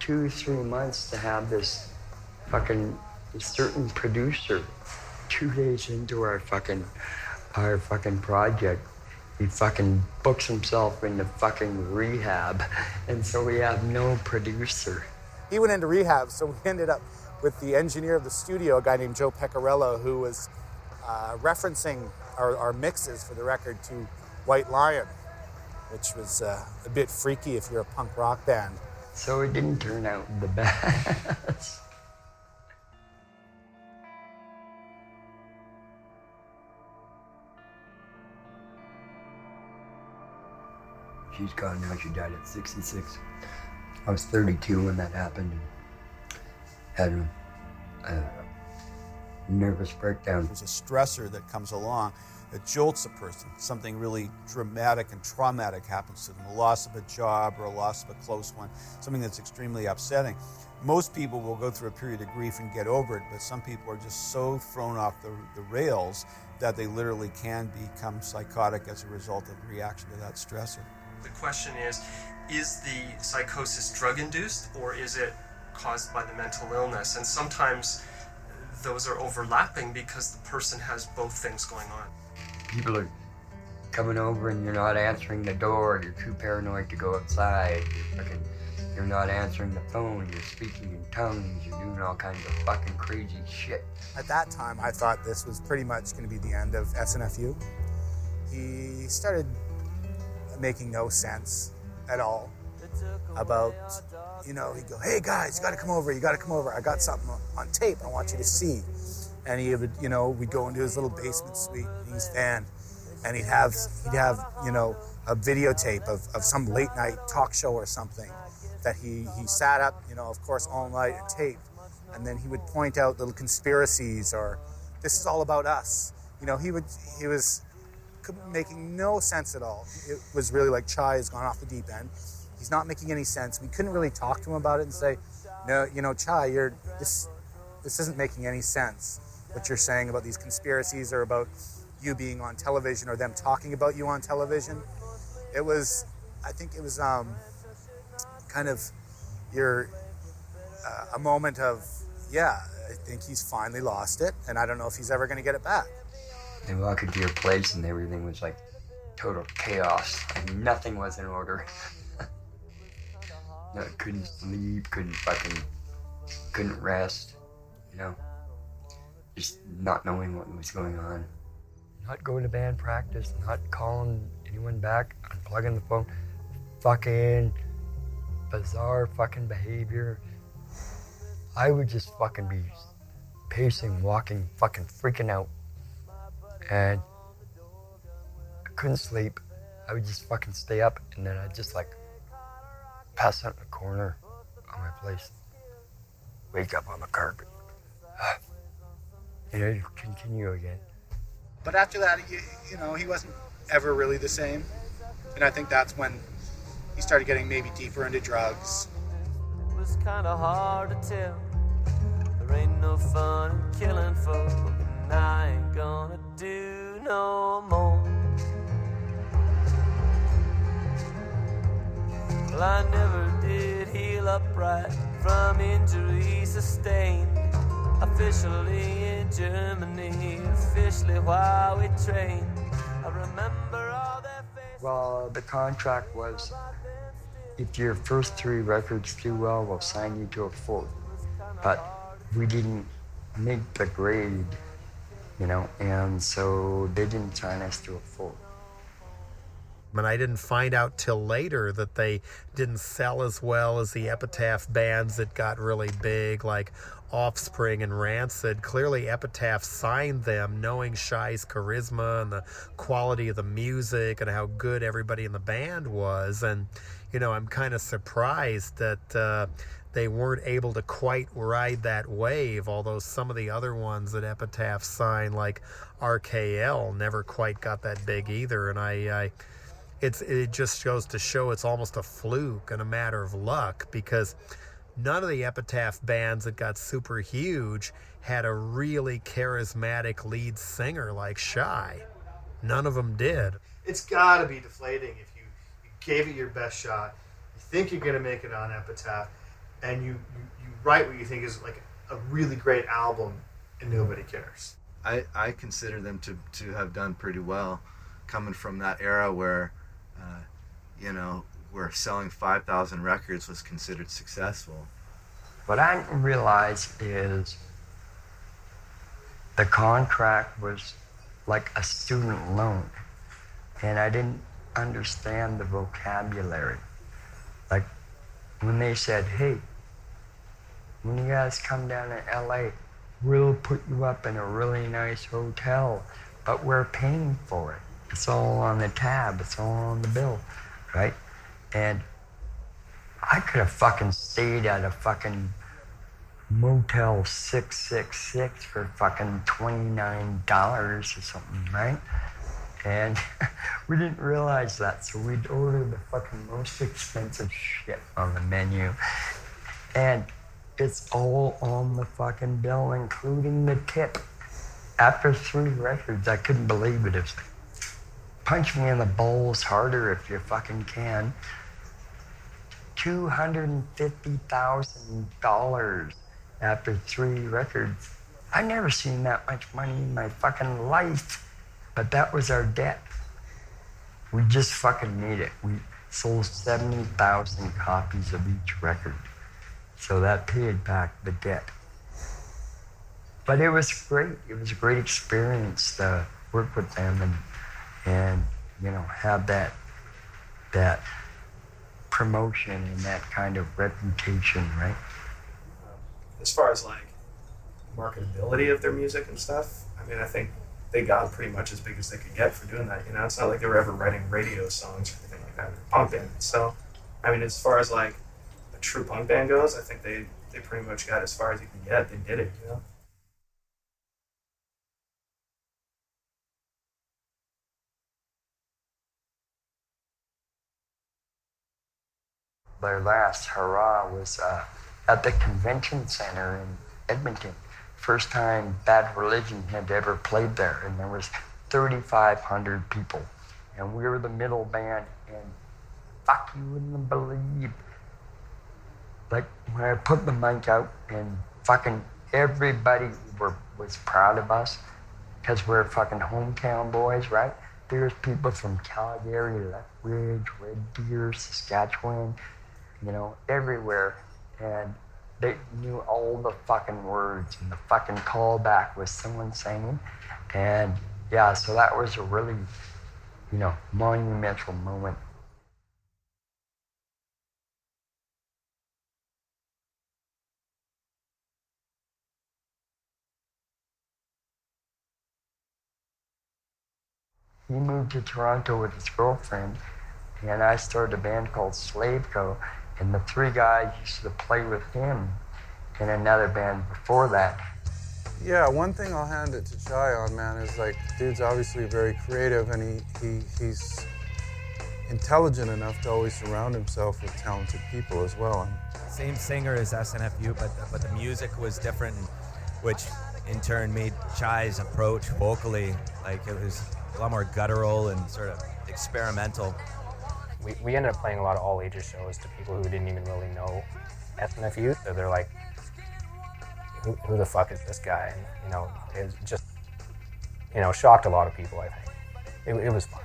Speaker 5: 2-3 months to have this fucking certain producer. 2 days into our fucking project, he fucking books himself into fucking rehab, and so we have no producer.
Speaker 3: He went into rehab, so we ended up with the engineer of the studio, a guy named Joe Pecorello, who was referencing our mixes for the record to White Lion, which was a bit freaky if you're a punk rock band.
Speaker 5: So it didn't turn out the best. She's gone now. She died at 66. I was 32 when that happened. And had a nervous breakdown.
Speaker 3: There's a stressor that comes along that jolts a person. Something really dramatic and traumatic happens to them. A loss of a job or a loss of a close one. Something that's extremely upsetting. Most people will go through a period of grief and get over it, but some people are just so thrown off the rails that they literally can become psychotic as a result of the reaction to that stressor.
Speaker 9: The question is the psychosis drug-induced, or is it caused by the mental illness? And sometimes those are overlapping because the person has both things going on.
Speaker 5: People are coming over and you're not answering the door, you're too paranoid to go outside, you're not answering the phone, you're speaking in tongues, you're doing all kinds of fucking crazy shit.
Speaker 3: At that time, I thought this was pretty much going to be the end of SNFU. He started making no sense at all about, he'd go, "Hey guys, you gotta come over, I got something on tape I want you to see." And he would, we'd go into his little basement suite in East Van, and he'd have a videotape of some late night talk show or something that he sat up, of course, all night and taped. And then he would point out little conspiracies or, "This is all about us." He was making no sense at all. It was really like Chai has gone off the deep end. He's not making any sense. We couldn't really talk to him about it and say, "No, Chai, this isn't making any sense. What you're saying about these conspiracies or about you being on television or them talking about you on television." I think it was kind of a moment of, I think he's finally lost it, and I don't know if he's ever going to get it back.
Speaker 5: They walk into your place and everything was like total chaos. Like nothing was in order. No, couldn't sleep, couldn't rest, you know. Just not knowing what was going on. Not going to band practice, not calling anyone back, unplugging the phone. Fucking bizarre fucking behavior. I would just fucking be pacing, walking, fucking freaking out. And I couldn't sleep. I would just fucking stay up and then I'd just like pass out in the corner of my place. Wake up on the carpet. And I'd continue again.
Speaker 1: But after that, you know, he wasn't ever really the same. And I think that's when he started getting maybe deeper into drugs.
Speaker 4: It was kind of hard to tell. There ain't no fun in killing folk, and I ain't gonna do no more. Well, I never did heal upright from injuries sustained. Officially in Germany, officially while we trained. I remember all their faces. Well, the contract was, if your first 3 records do well, we'll sign you to a 4th. But we didn't make the grade, you know, and so they didn't sign us to a 4th.
Speaker 8: And I didn't find out till later that they didn't sell as well as the Epitaph bands that got really big, like Offspring and Rancid. Clearly Epitaph signed them knowing Shy's charisma and the quality of the music and how good everybody in the band was. And, you know, I'm kind of surprised that they weren't able to quite ride that wave, although some of the other ones that Epitaph signed, like RKL, never quite got that big either. And it just goes to show it's almost a fluke and a matter of luck, because none of the Epitaph bands that got super huge had a really charismatic lead singer like Shy. None of them did.
Speaker 1: It's got to be deflating if you gave it your best shot, you think you're going to make it on Epitaph, and you write what you think is like a really great album, and nobody cares.
Speaker 6: I consider them to have done pretty well, coming from that era where, you know, where selling 5,000 records was considered successful.
Speaker 5: What I didn't realize is the contract was like a student loan, and I didn't understand the vocabulary. Like when they said, hey, when you guys come down to LA, we'll put you up in a really nice hotel, but we're paying for it. It's all on the tab, it's all on the bill, right? And I could have fucking stayed at a fucking Motel 666 for fucking $29 or something, right? And we didn't realize that, so we'd order the fucking most expensive shit on the menu. And it's all on the fucking bill, including the tip. After 3 records, I couldn't believe it. It was like, punch me in the balls harder if you fucking can. $250,000 after 3 records. I never seen that much money in my fucking life, but that was our debt. We just fucking made it. We sold 70,000 copies of each record. So that paid back the debt. But it was great. It was a great experience to work with them and you know, have that promotion and that kind of reputation, right?
Speaker 9: As far as like marketability of their music and stuff, I mean, I think they got pretty much as big as they could get for doing that. You know, it's not like they were ever writing radio songs or anything like that. Punk band. So, I mean, as far as like a true punk band goes, I think they pretty much got as far as you can get. They did it, you know.
Speaker 5: Their last hurrah was at the convention center in Edmonton. First time Bad Religion had ever played there, and there was 3,500 people. And we were the middle band, and fuck, you wouldn't believe. Like, when I put the mic out, and fucking everybody was proud of us, because we're fucking hometown boys, right? There's people from Calgary, Lethbridge, Red Deer, Saskatchewan, you know, everywhere. And they knew all the fucking words, and the fucking callback was someone singing. And yeah, so that was a really, you know, monumental moment. He moved to Toronto with his girlfriend, and I started a band called Slaveco, and the three guys used to play with him in another band before that.
Speaker 10: Yeah, one thing I'll hand it to Chai on, man, is like, dude's obviously very creative, and he's intelligent enough to always surround himself with talented people as well.
Speaker 7: Same singer as SNFU, but the music was different, which in turn made Chai's approach vocally, like it was a lot more guttural and sort of experimental.
Speaker 12: We ended up playing a lot of all ages shows to people who didn't even really know SNFU, so they're like, who the fuck is this guy? And, you know, it just, you know, shocked a lot of people, I think. It was fun.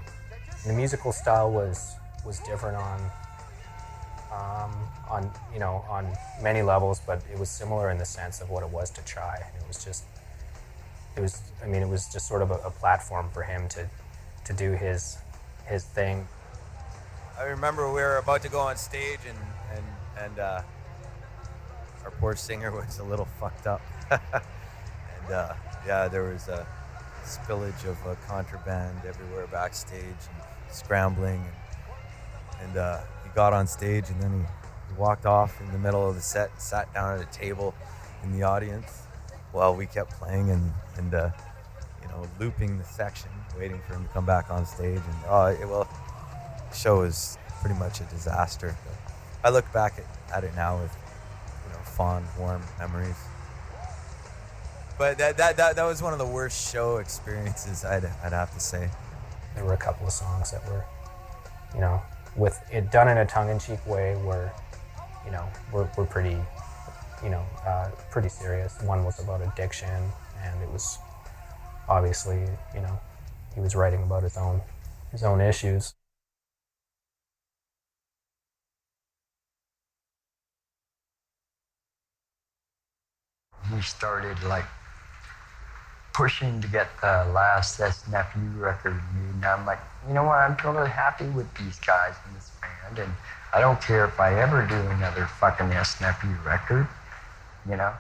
Speaker 12: And the musical style was different on you know, on many levels, but it was similar in the sense of what it was to Chai. It was just sort of a platform for him to do his thing.
Speaker 7: I remember we were about to go on stage and our poor singer was a little fucked up. And yeah, there was a spillage of contraband everywhere backstage and scrambling. And he got on stage and then he walked off in the middle of the set and sat down at a table in the audience while we kept playing and you know, looping the section, waiting for him to come back on stage. And the show was pretty much a disaster. But I look back at it now with, you know, fond, warm memories. But that was one of the worst show experiences, I'd have to say.
Speaker 12: There were a couple of songs that were, you know, with it done in a tongue-in-cheek way, were, you know, were pretty, you know, pretty serious. One was about addiction, and it was obviously, you know, he was writing about his own issues.
Speaker 5: He started like pushing to get the last SNFU record made, and I'm like, you know what, I'm totally happy with these guys in this band, and I don't care if I ever do another fucking SNFU record, you know?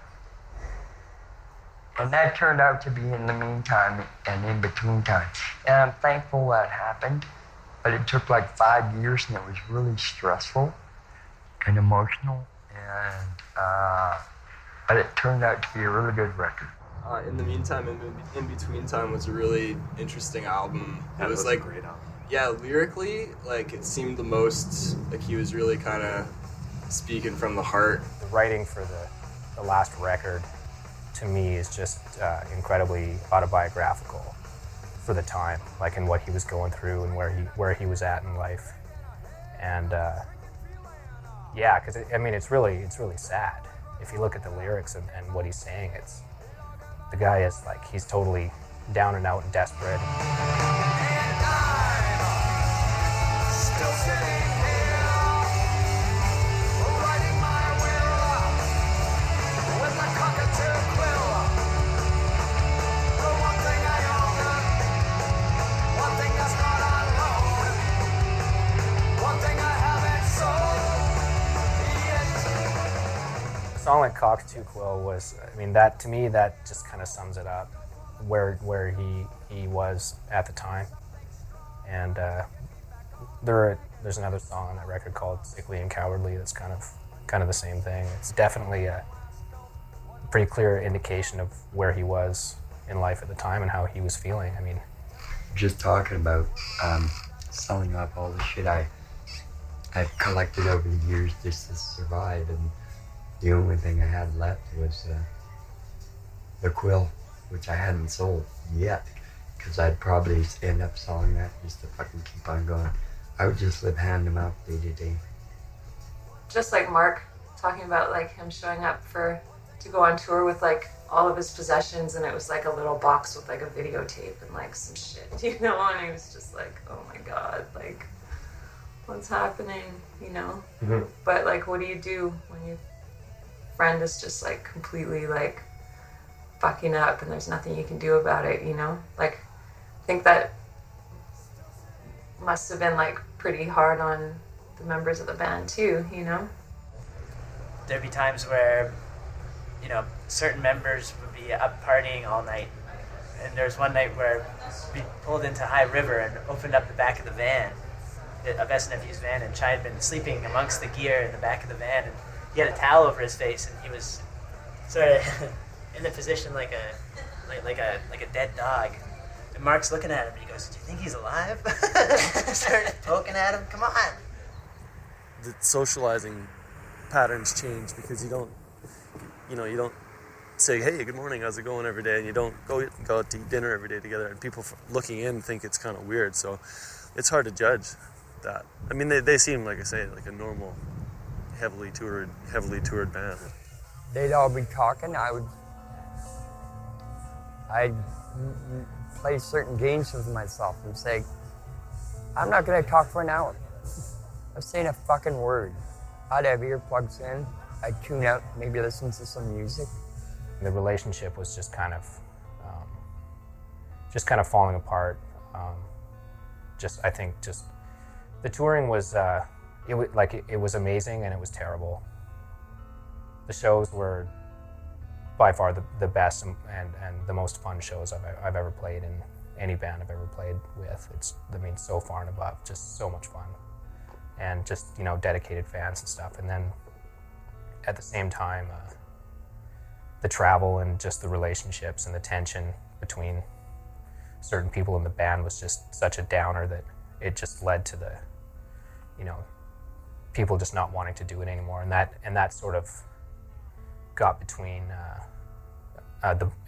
Speaker 5: And that turned out to be in the meantime and in between time. And I'm thankful that happened, but it took like 5 years, and it was really stressful and emotional, and but it turned out to be a really good record.
Speaker 16: In the meantime, in between time was a really interesting album.
Speaker 9: That
Speaker 16: it was
Speaker 9: was
Speaker 16: like
Speaker 9: a great album.
Speaker 16: Yeah, lyrically, like it seemed the most like he was really kind of speaking from the heart.
Speaker 12: The writing for the last record, to me, is just incredibly autobiographical for the time, like in what he was going through and where he was at in life, and yeah, because I mean it's really sad if you look at the lyrics and what he's saying. It's the guy is like, he's totally down and out and desperate.
Speaker 4: Still sitting here, writing my will with my cockatoo quill. The one thing I own, one thing that's not unknown, one thing I haven't sold yet.
Speaker 12: A song like Cockatoo Quill was, I mean, that to me, that just kind of sums it up, where he was at the time. And there's another song on that record called Sickly and Cowardly that's kind of the same thing. It's definitely a pretty clear indication of where he was in life at the time and how he was feeling. I mean,
Speaker 5: just talking about selling off all the shit I've collected over the years just to survive, and the only thing I had left was the quill, which I hadn't sold yet, because I'd probably end up selling that just to fucking keep on going. I would just live hand to mouth day to day.
Speaker 2: Just like Mark talking about like him showing up to go on tour with like all of his possessions, and it was like a little box with like a videotape and like some shit, you know, and he was just like, oh my God, like, what's happening, you know?
Speaker 13: Mm-hmm.
Speaker 2: But like, what do you do when your friend is just like completely like fucking up and there's nothing you can do about it, you know? Like, I think that must have been like pretty hard on the members of the band too, you know?
Speaker 13: There'd be times where, you know, certain members would be up partying all night. And there's one night where we pulled into High River and opened up the back of the van, of SNFU's van, and Chai had been sleeping amongst the gear in the back of the van, and he had a towel over his face, and he was sort of in the position like a dead dog. And Mark's looking at him, and he goes, "Do you think he's alive?" Started poking at him. Come on.
Speaker 14: The socializing patterns change because you don't say, "Hey, good morning, how's it going?" every day, and you don't go out to eat dinner every day together, and people looking in think it's kind of weird. So it's hard to judge that. I mean, they seem, like I say, like a normal, heavily toured band.
Speaker 5: They'd all be talking. I'd play certain games with myself and say, I'm not gonna talk for an hour. I'm saying a fucking word. I'd have earplugs in, I'd tune out, maybe listen to some music.
Speaker 12: The relationship was just kind of falling apart. I think the touring was it was amazing and it was terrible. The shows were by far the best and the most fun shows I've ever played in any band I've ever played with. It's so far and above, just so much fun, and just, you know, dedicated fans and stuff. And then at the same time, the travel and just the relationships and the tension between certain people in the band was just such a downer that it just led to the, you know, people just not wanting to do it anymore, and that sort of got between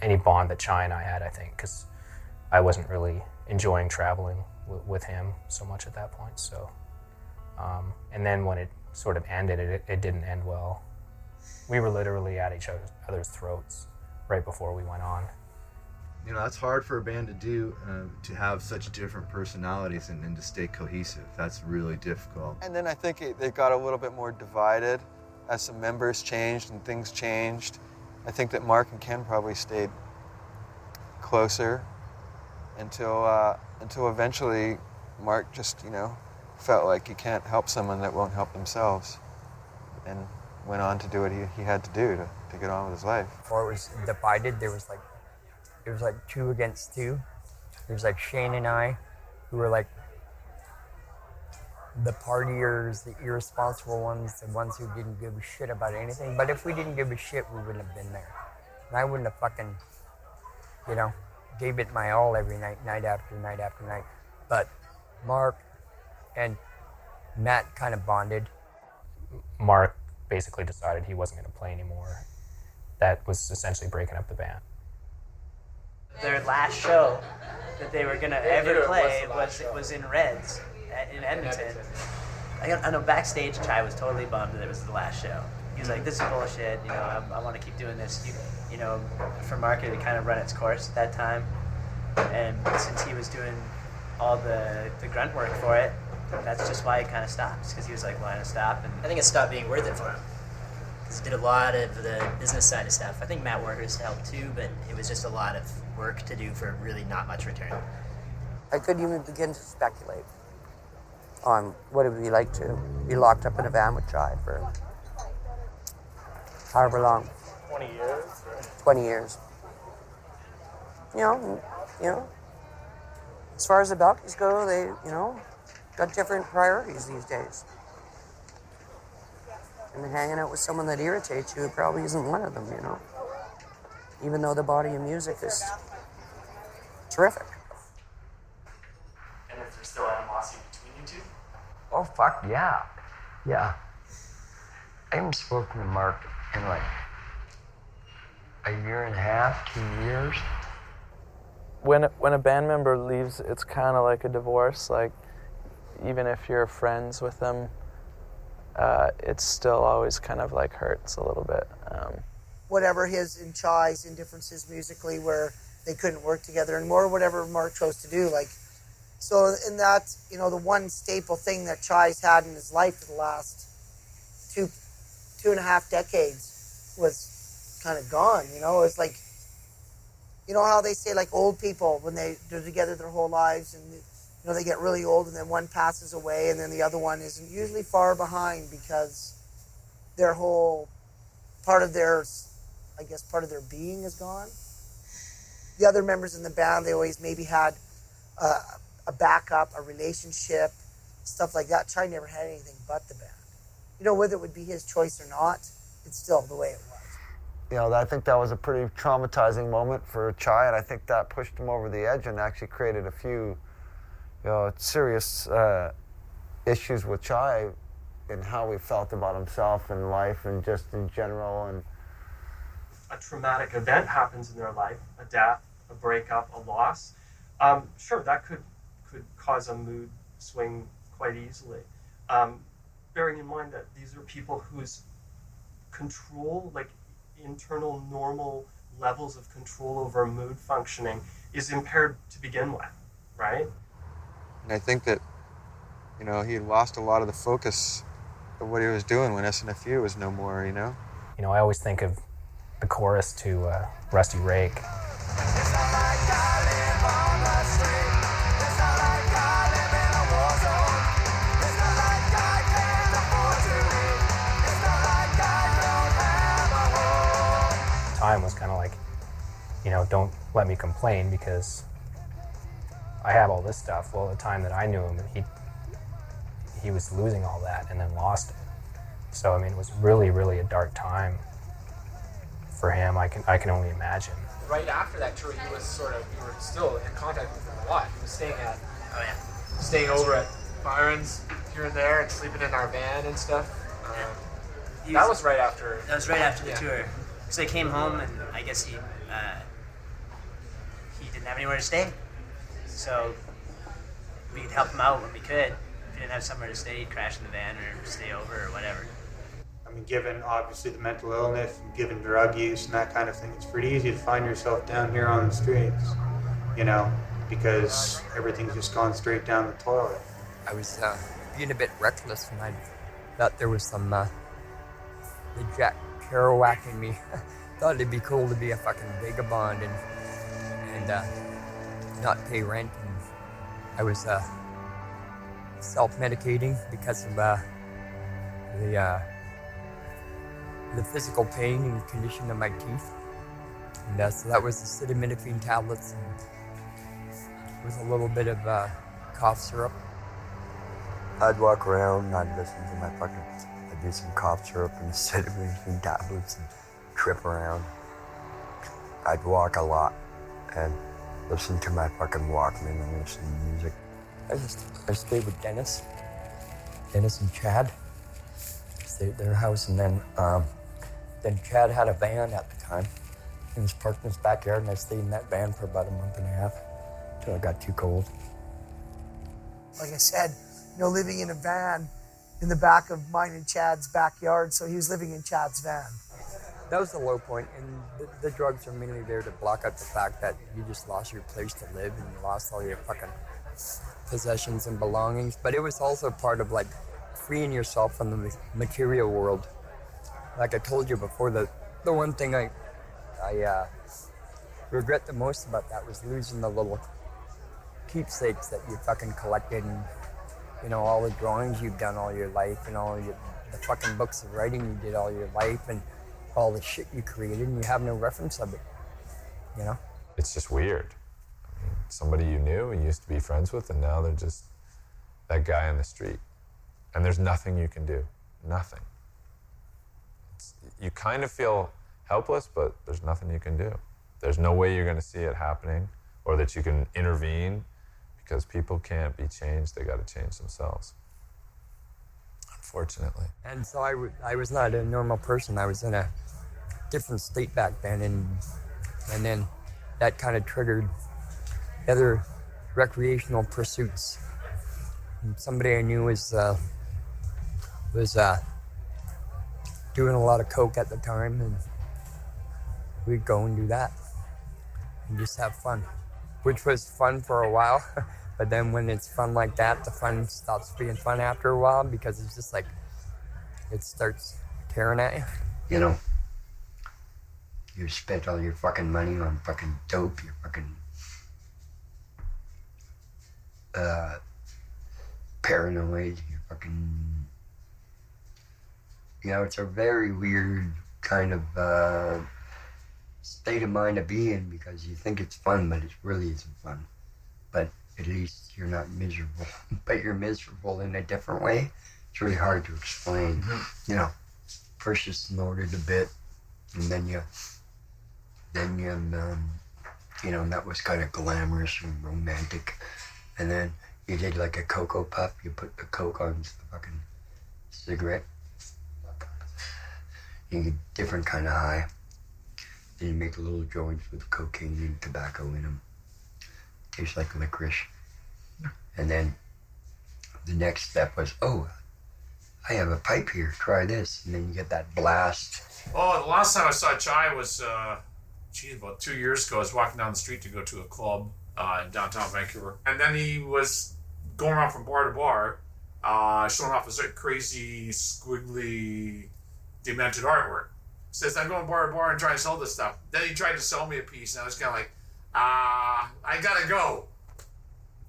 Speaker 12: any bond that Chai and I had, I think, because I wasn't really enjoying traveling with him so much at that point. So, and then when it sort of ended, it didn't end well. We were literally at each other's throats right before we went on.
Speaker 6: You know, that's hard for a band to do, to have such different personalities and to stay cohesive. That's really difficult.
Speaker 23: And then I think they got a little bit more divided as some members changed and things changed. I think that Mark and Ken probably stayed closer until eventually Mark just, you know, felt like he can't help someone that won't help themselves, and went on to do what he had to do to get on with his life.
Speaker 5: Before it was divided, there was like 2 against 2. There was like Shane and I, who were like the partiers, the irresponsible ones, the ones who didn't give a shit about anything. But if we didn't give a shit, we wouldn't have been there. And I wouldn't have fucking, you know, gave it my all every night, night after night after night. But Mark and Matt kind of bonded.
Speaker 12: Mark basically decided he wasn't going to play anymore. That was essentially breaking up the band.
Speaker 13: Their last show that they were going to ever play was in Reds in Edmonton. I know backstage Chai was totally bummed that it was the last show. He was like, this is bullshit, you know, I want to keep doing this. You know, for Mark, it had kind of run its course at that time. And since he was doing all the grunt work for it, that's just why it kind of stopped, because he was like, why not stop? And
Speaker 18: I think it stopped being worth it for him, because he did a lot of the business side of stuff. I think Matt Workers helped too, but it was just a lot of work to do for really not much return.
Speaker 22: I couldn't even begin to speculate on what it would be like to be locked up in a van with Chai for however long.
Speaker 13: 20 years?
Speaker 22: 20 years. You know, as far as the Balkies go, they, you know, got different priorities these days. And hanging out with someone that irritates you probably isn't one of them, you know. Even though the body of music is terrific.
Speaker 13: And if there's still animosity between you two?
Speaker 5: Oh, fuck, yeah. Yeah. I haven't spoken to Mark in like a year and a half, 2 years.
Speaker 17: When a band member leaves, it's kind of like a divorce. Like, even if you're friends with them, it still always kind of like hurts a little bit.
Speaker 22: whatever his and Chai's indifferences musically where they couldn't work together, and more whatever Mark chose to do. Like, so in that, you know, the one staple thing that Chai's had in his life for the last two and a half decades was kind of gone. You know, it's like, you know how they say like old people when they're together their whole lives and, you know, they get really old and then one passes away and then the other one isn't usually far behind because their whole part of their, I guess, part of their being is gone. The other members in the band, they always maybe had a backup, a relationship, stuff like that. Chai never had anything but the band. You know, whether it would be his choice or not, it's still the way it was.
Speaker 11: You know, I think that was a pretty traumatizing moment for Chai, and I think that pushed him over the edge and actually created a few, you know, serious issues with Chai in how he felt about himself and life and just in general. And
Speaker 9: a traumatic event happens in their life, a death, a breakup, a loss. Sure, that could cause a mood swing quite easily. Bearing in mind that these are people whose control, like internal normal levels of control over mood functioning, is impaired to begin with, right?
Speaker 23: And I think that, you know, he had lost a lot of the focus of what he was doing when SNFU was no more, you know?
Speaker 12: You know, I always think of the chorus to Rusty Rake. Time was kind of like, you know, don't let me complain because I have all this stuff. Well, the time that I knew him, he was losing all that and then lost it. So, I mean, it was really, really a dark time for him. I can only imagine.
Speaker 15: Right after that tour, we were still in contact with him a lot. He was staying over at Byron's here and there and sleeping in our van and stuff. That was right after.
Speaker 18: That was right after the tour. So they came home, and I guess he didn't have anywhere to stay. So we could help him out when we could. If he didn't have somewhere to stay, he'd crash in the van or stay over or whatever.
Speaker 19: I mean, given obviously the mental illness and given drug use and that kind of thing, it's pretty easy to find yourself down here on the streets, you know, because everything's just gone straight down the toilet.
Speaker 5: I was being a bit reckless and I thought there was some the Jack Kerouac in me. Thought it'd be cool to be a fucking vagabond and not pay rent. And I was self-medicating because of the physical pain and condition of my teeth. And so that was the acetaminophen tablets and with a little bit of cough syrup. I'd walk around and I'd listen to my I'd do some cough syrup and acetaminophen tablets and trip around. I'd walk a lot and listen to my fucking Walkman and listen to music. I stayed with Dennis and Chad. Stayed at their house, and then Chad had a van at the time. It was parked in his backyard, and I stayed in that van for about a month and a half until it got too cold.
Speaker 22: Like I said, you know, living in a van in the back of mine and Chad's backyard, so he was living in Chad's van.
Speaker 5: That was the low point, and the drugs are mainly there to block out the fact that you just lost your place to live and you lost all your fucking possessions and belongings. But it was also part of like freeing yourself from the material world. Like I told you before, the one thing I regret the most about that was losing the little keepsakes that you fucking collected, and you know, all the drawings you've done all your life, and all the fucking books of writing you did all your life, and all the shit you created, and you have no reference of it, you know?
Speaker 21: It's just weird. I mean, somebody you knew and used to be friends with, and now they're just that guy on the street. And there's nothing you can do. Nothing. You kind of feel helpless, but there's nothing you can do. There's no way you're going to see it happening or that you can intervene, because people can't be changed. They got to change themselves, unfortunately.
Speaker 5: And so I was not a normal person. I was in a different state back then, and then that kind of triggered other recreational pursuits. And somebody I knew was doing a lot of coke at the time, we'd go and do that and just have fun, which was fun for a while. But then when it's fun like that, the fun stops being fun after a while because it's just like, it starts tearing at you.
Speaker 3: You know, you spent all your fucking money on fucking dope, your fucking paranoid, your fucking, you know, it's a very weird kind of state of mind to be in because you think it's fun, but it really isn't fun. But at least you're not miserable, but you're miserable in a different way. It's really hard to explain. You know, first you snorted a bit, and then you know, that was kind of glamorous and romantic. And then you did like a cocoa puff. You put the coke on the fucking cigarette. You get different kind of high. Then you make little joints with cocaine and tobacco in them. Tastes like licorice. And then the next step was, oh, I have a pipe here, try this. And then you get that blast.
Speaker 8: Oh, the last time I saw Chai was, about 2 years ago. I was walking down the street to go to a club in downtown Vancouver. And then he was going around from bar to bar, showing off his crazy, squiggly, demented artwork. Says, I'm going bar to bar and trying to sell this stuff. Then he tried to sell me a piece, and I was kind of like, I gotta go.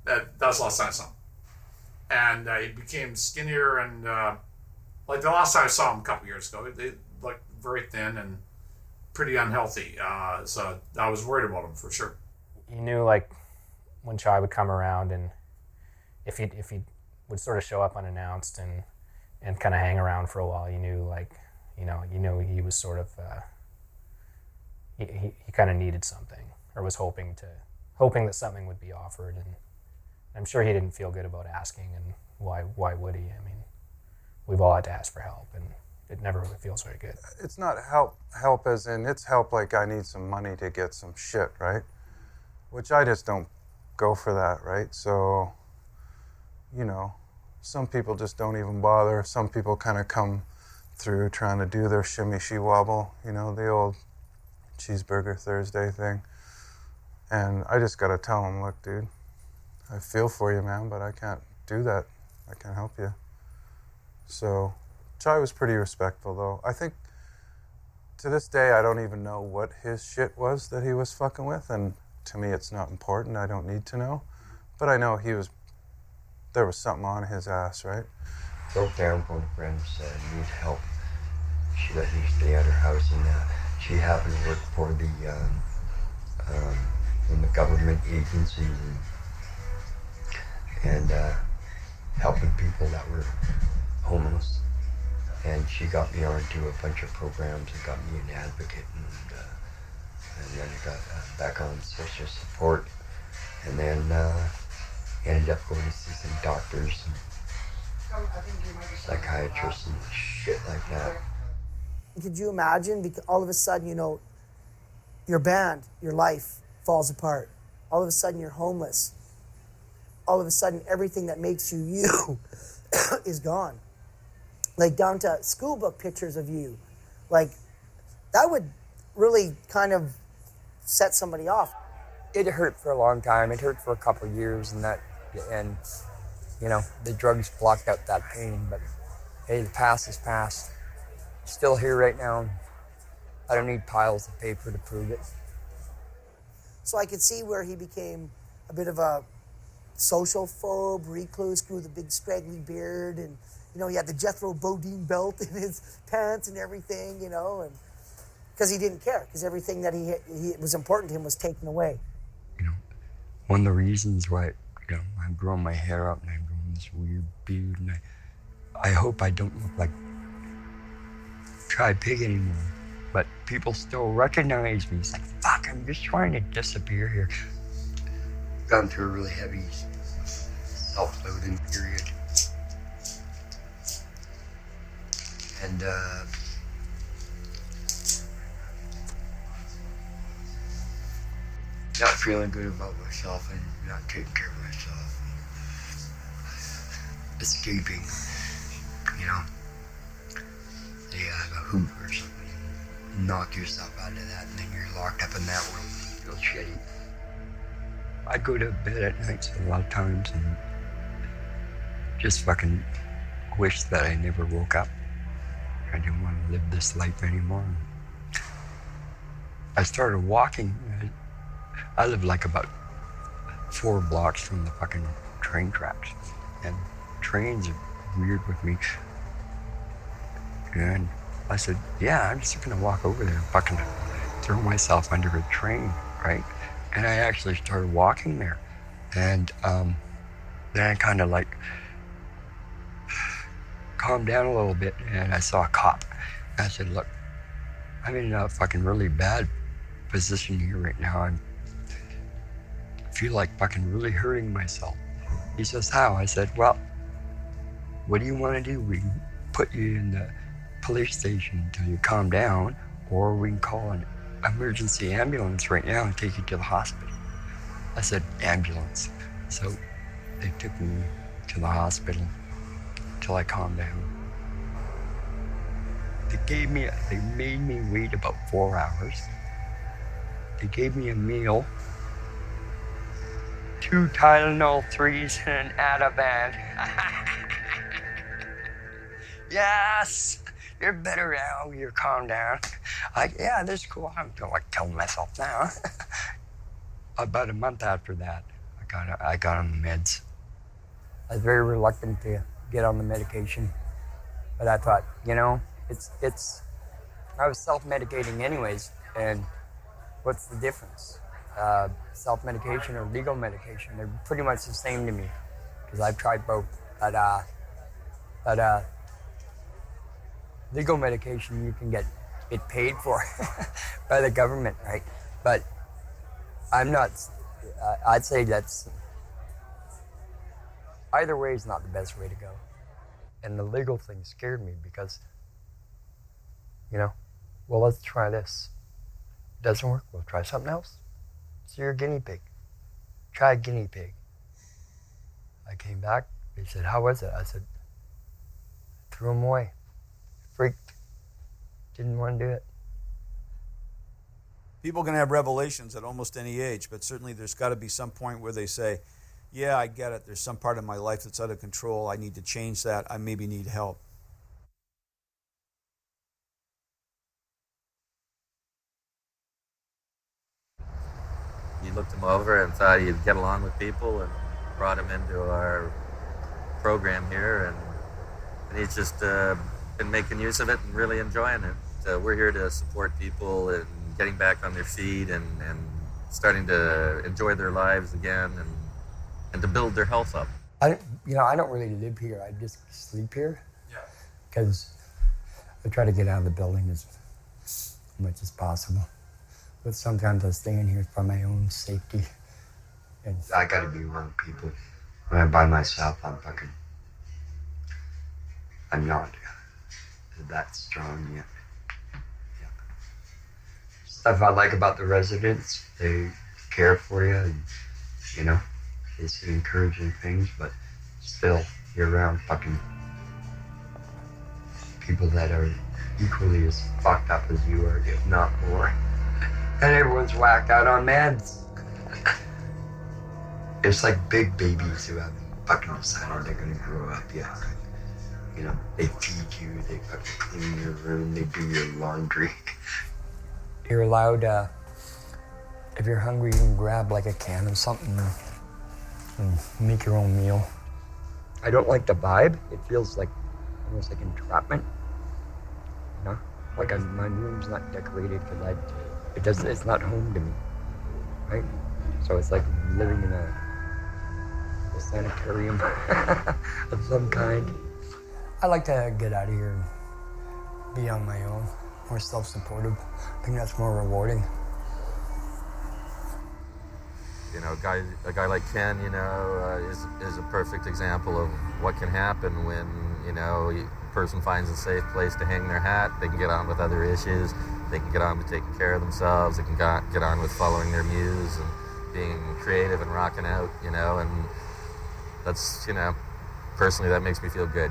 Speaker 8: That was the last time I saw him. And he became skinnier and, like the last time I saw him a couple years ago, they looked very thin and pretty unhealthy. So I was worried about him for sure.
Speaker 12: You knew, like, when Chai would come around, and if he would sort of show up unannounced and kind of hang around for a while, you knew, like, you know he was sort of he kind of needed something, or was hoping that something would be offered, and I'm sure he didn't feel good about asking, and why would he? I mean, we've all had to ask for help, and it never really feels very good.
Speaker 10: It's not help as in, it's help like I need some money to get some shit, right? Which I just don't go for that, right? So, you know, some people just don't even bother. Some people kind of come through trying to do their shimmy she wobble, you know, the old cheeseburger Thursday thing. And I just gotta tell them, look, dude, I feel for you, man, but I can't do that. I can't help you. So Chai was pretty respectful, though. I think to this day, I don't even know what his shit was that he was fucking with, and to me, it's not important. I don't need to know. But I know there was something on his ass, right?
Speaker 3: Broke down, phone a friend, said, need help. She let me stay at her house, and she happened to work for the government agency and helping people that were homeless. And she got me onto a bunch of programs and got me an advocate, and then I got back on social support, and then ended up going to see some doctors and psychiatrists and shit like that.
Speaker 22: Could you imagine? Because all of a sudden, you know, your band, your life falls apart. All of a sudden, you're homeless. All of a sudden, everything that makes you you is gone. Like down to schoolbook pictures of you. Like, that would really kind of set somebody off.
Speaker 5: It hurt for a long time. It hurt for a couple of years, and you know, the drugs blocked out that pain. But hey, the past is past. Still here right now. I don't need piles of paper to prove it.
Speaker 22: So I could see where he became a bit of a social phobe, recluse, grew the big scraggly beard, and you know, he had the Jethro Bodine belt in his pants and everything, you know, and because he didn't care, because everything that he was important to him was taken away.
Speaker 3: You know, one of the reasons why, you know, I'm growing my hair out and I'm growing this weird beard, and I hope I don't look like Chai Pig anymore, but people still recognize me. It's like, fuck, I'm just trying to disappear here. Gone through a really heavy self-loathing period. And not feeling good about myself and not taking care of myself. And escaping, you know. They have a hoot or something. knock yourself out of that, and then you're locked up in that world. You feel shitty. I go to bed at night a lot of times and just fucking wish that I never woke up. I didn't want to live this life anymore. I started walking. I live like about 4 blocks from the fucking train tracks, and trains are weird with me. And I said, yeah, I'm just gonna walk over there and fucking throw myself under a train, right? And I actually started walking there. And then I kind of like calmed down a little bit, and I saw a cop. I said, look, I'm in a fucking really bad position here right now. I feel like fucking really hurting myself. He says, how? I said, well, what do you want to do? We can put you in the police station until you calm down, or we can call an emergency ambulance right now and take you to the hospital. I said, ambulance. So they took me to the hospital till I calmed down. They made me wait about 4 hours. They gave me a meal, 2 Tylenol 3s and an Ativan. Yes, you're better now, you're calmed down. Yeah, this is cool. I'm like telling myself now. About a month after that, I got on the meds. I was very reluctant to get on the medication, but I thought, you know, I was self-medicating anyways, and what's the difference? Self-medication or legal medication, they're pretty much the same to me, because I've tried both. But legal medication, you can get it paid for by the government, right? But I'm not, I'd say that's, either way is not the best way to go. And the legal thing scared me because, you know, well, let's try this. It doesn't work, we'll try something else. So you're a guinea pig. Try a guinea pig. I came back, they said, how was it? I said, threw them away. Freaked. Didn't want to do it.
Speaker 1: People can have revelations at almost any age, but certainly there's got to be some point where they say, yeah, I get it. There's some part of my life that's out of control. I need to change that. I maybe need help.
Speaker 7: You looked him over and thought he'd get along with people and brought him into our program here, and he's just been making use of it and really enjoying it. We're here to support people and getting back on their feet and starting to enjoy their lives again and to build their health up.
Speaker 3: I don't really live here. I just sleep here.
Speaker 7: Yeah.
Speaker 3: Because I try to get out of the building as much as possible. But sometimes I stay in here for my own safety. And I gotta be around people. When I'm by myself, I'm not that strong yet. Yeah. Stuff I like about the residents, they care for you and, you know, they say encouraging things, but still, you're around fucking people that are equally as fucked up as you are, if not more. And everyone's whacked out on meds. It's like big babies who haven't fucking decided they're gonna grow up yet. You know, they feed you, they fucking clean your room, they do your laundry. You're allowed, if you're hungry, you can grab like a can of something and make your own meal. I don't like the vibe. It feels like almost like entrapment. You know, like my room's not decorated because it's not home to me, right? So it's like living in a sanitarium of some kind. I like to get out of here and be on my own, more self-supportive. I think that's more rewarding.
Speaker 7: You know, a guy like Ken, you know, is a perfect example of what can happen when, you know, a person finds a safe place to hang their hat. They can get on with other issues. They can get on with taking care of themselves. They can get on with following their muse and being creative and rocking out, you know, and that's, you know, personally that makes me feel good.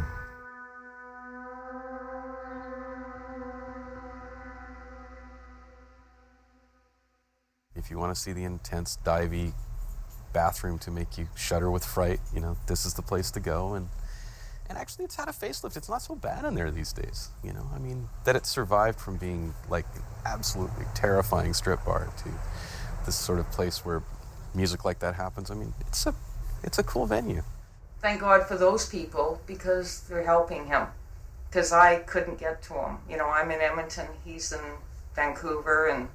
Speaker 4: If you want to see the intense, divey bathroom to make you shudder with fright, this is the place to go. And actually, it's had a facelift. It's not so bad in there these days. I mean, that it survived from being like an absolutely terrifying strip bar to this sort of place where music like that happens. I mean, it's a cool venue.
Speaker 16: Thank God for those people, because they're helping him. Because I couldn't get to him. I'm in Edmonton, he's in Vancouver, and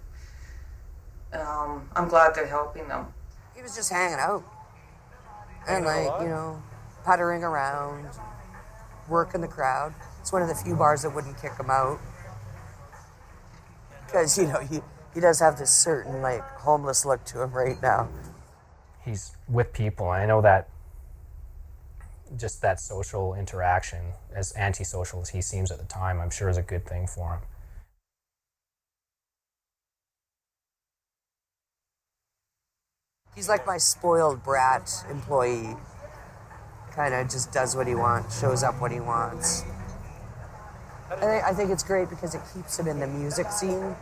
Speaker 16: I'm glad they're helping them.
Speaker 20: He was just hanging out. And puttering around, working the crowd. It's one of the few bars that wouldn't kick him out. Because, he does have this certain, homeless look to him right now.
Speaker 12: He's with people, and I know that just that social interaction, as antisocial as he seems at the time, I'm sure is a good thing for him.
Speaker 20: He's like my spoiled brat employee. Kind of just does what he wants, shows up when he wants. I think it's great because it keeps him in the music scene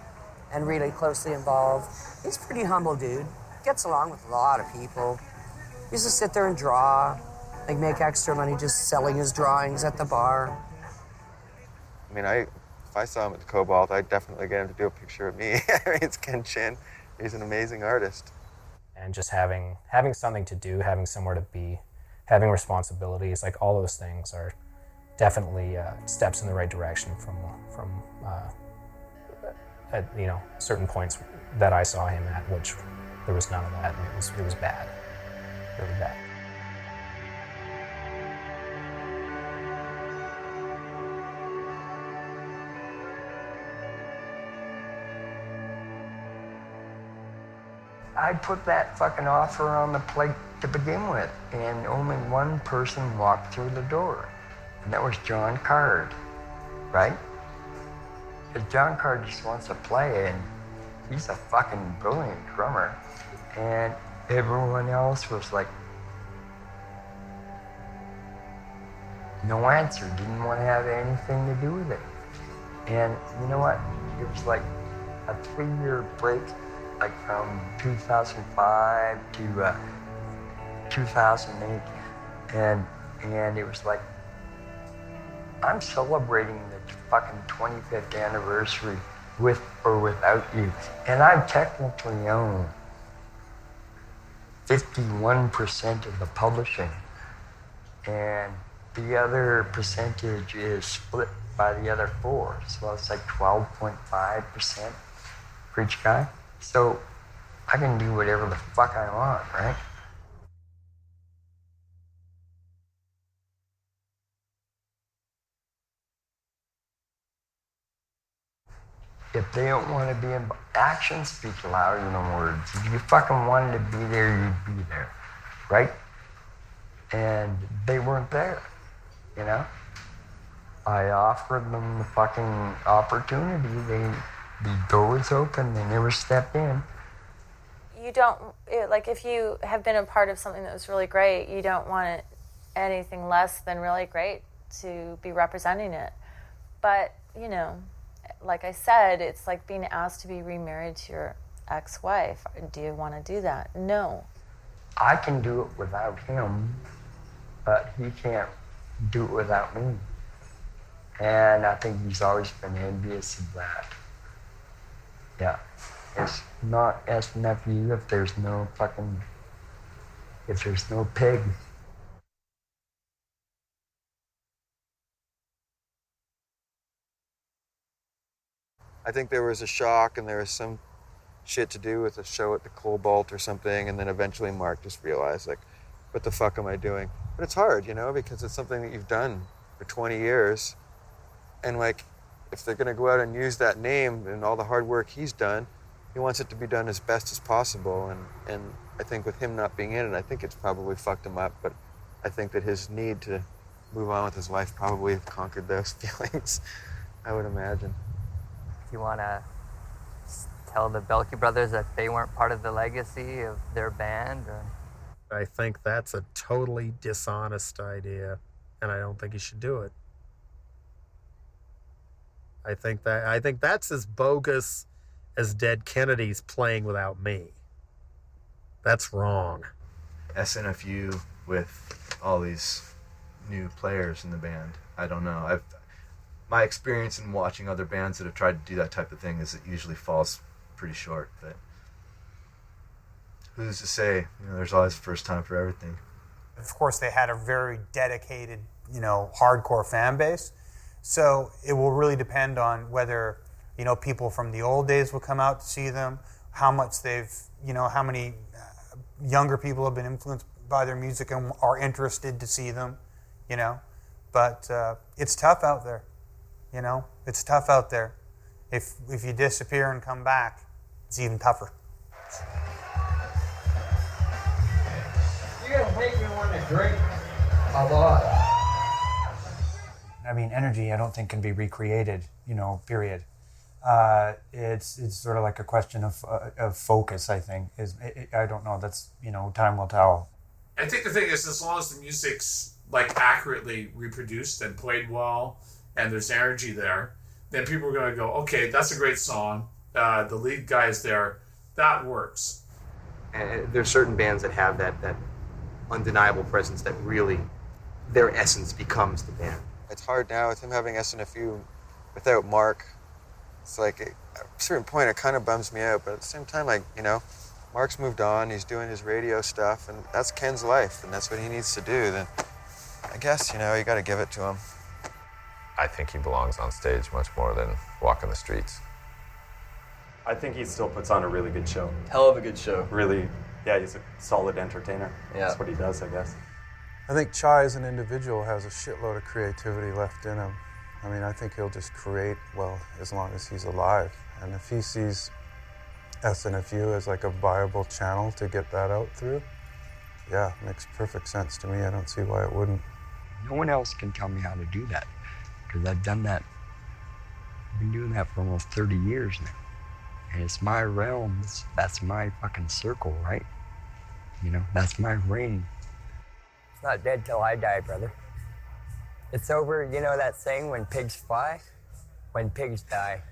Speaker 20: and really closely involved. He's a pretty humble dude. Gets along with a lot of people. He used to sit there and draw, make extra money just selling his drawings at the bar.
Speaker 23: I mean, if I saw him at the Cobalt, I'd definitely get him to do a picture of me. It's Ken Chin. He's an amazing artist.
Speaker 12: And just having something to do, having somewhere to be, having responsibilities, all those things are definitely steps in the right direction from at certain points that I saw him at, which there was none of that, and it was bad, really bad.
Speaker 5: I put that fucking offer on the plate to begin with, and only one person walked through the door, and that was John Card, right? Because John Card just wants to play, and he's a fucking brilliant drummer, and everyone else was like, no answer, didn't want to have anything to do with it. And you know what? It was like a 3-year break, from 2005 to 2008, and it was like, I'm celebrating the fucking 25th anniversary with or without you, and I technically own 51% of the publishing, and the other percentage is split by the other 4, so it's 12.5% for each guy. So I can do whatever the fuck I want, right? If they don't want to be in, actions speak louder than words. If you fucking wanted to be there, you'd be there, right? And they weren't there, I offered them the fucking opportunity. The door was open, they never stepped in.
Speaker 24: You don't, if you have been a part of something that was really great, you don't want anything less than really great to be representing it. But, like I said, it's like being asked to be remarried to your ex-wife. Do you want to do that? No.
Speaker 5: I can do it without him, but he can't do it without me. And I think he's always been envious of that. Yeah. It's not SNFU if there's no pig.
Speaker 23: I think there was a shock and there was some shit to do with a show at the Cobalt or something, and then eventually Mark just realized, what the fuck am I doing? But it's hard, because it's something that you've done for 20 years, and if they're gonna go out and use that name and all the hard work he's done, he wants it to be done as best as possible, and I think with him not being in it, I think it's probably fucked him up, but I think that his need to move on with his life probably conquered those feelings, I would imagine.
Speaker 25: If you want to tell the Belky brothers that they weren't part of the legacy of their band, or...
Speaker 26: I think that's a totally dishonest idea, and I don't think you should do it. I think that's as bogus as Dead Kennedys playing without me. That's wrong.
Speaker 2: SNFU with all these new players in the band. I don't know. My experience in watching other bands that have tried to do that type of thing is it usually falls pretty short. But who's to say? There's always a first time for everything.
Speaker 6: Of course, they had a very dedicated, hardcore fan base. So it will really depend on whether, people from the old days will come out to see them, how much they've, how many younger people have been influenced by their music and are interested to see them, But it's tough out there, It's tough out there. If you disappear and come back, it's even tougher.
Speaker 11: You're gonna make me want to drink a lot.
Speaker 13: I mean, energy, I don't think can be recreated, period. It's sort of like a question of focus, I think. I don't know. That's, time will tell.
Speaker 8: I think the thing is, as long as the music's accurately reproduced and played well, and there's energy there, then people are going to go, okay, that's a great song. The lead guy is there. That works.
Speaker 4: And there's certain bands that have that undeniable presence that really, their essence becomes the band.
Speaker 23: It's hard now with him having SNFU without Mark. It's like at a certain point it kind of bums me out, but at the same time, Mark's moved on, he's doing his radio stuff, and that's Ken's life, and that's what he needs to do. Then I guess, you got to give it to him.
Speaker 21: I think he belongs on stage much more than walking the streets.
Speaker 14: I think he still puts on a really good show.
Speaker 17: Hell of a good show.
Speaker 14: Really, yeah, he's a solid entertainer.
Speaker 17: Yeah.
Speaker 14: That's what he does, I guess.
Speaker 10: I think Chai as an individual has a shitload of creativity left in him. I mean, I think he'll just create, as long as he's alive. And if he sees SNFU as a viable channel to get that out through, yeah, makes perfect sense to me. I don't see why it wouldn't.
Speaker 3: No one else can tell me how to do that, because I've done that. I've been doing that for almost 30 years now. And it's my realm. That's my fucking circle, right? That's my ring.
Speaker 22: It's not dead till I die, brother. It's over, that saying, when pigs fly, when pigs die.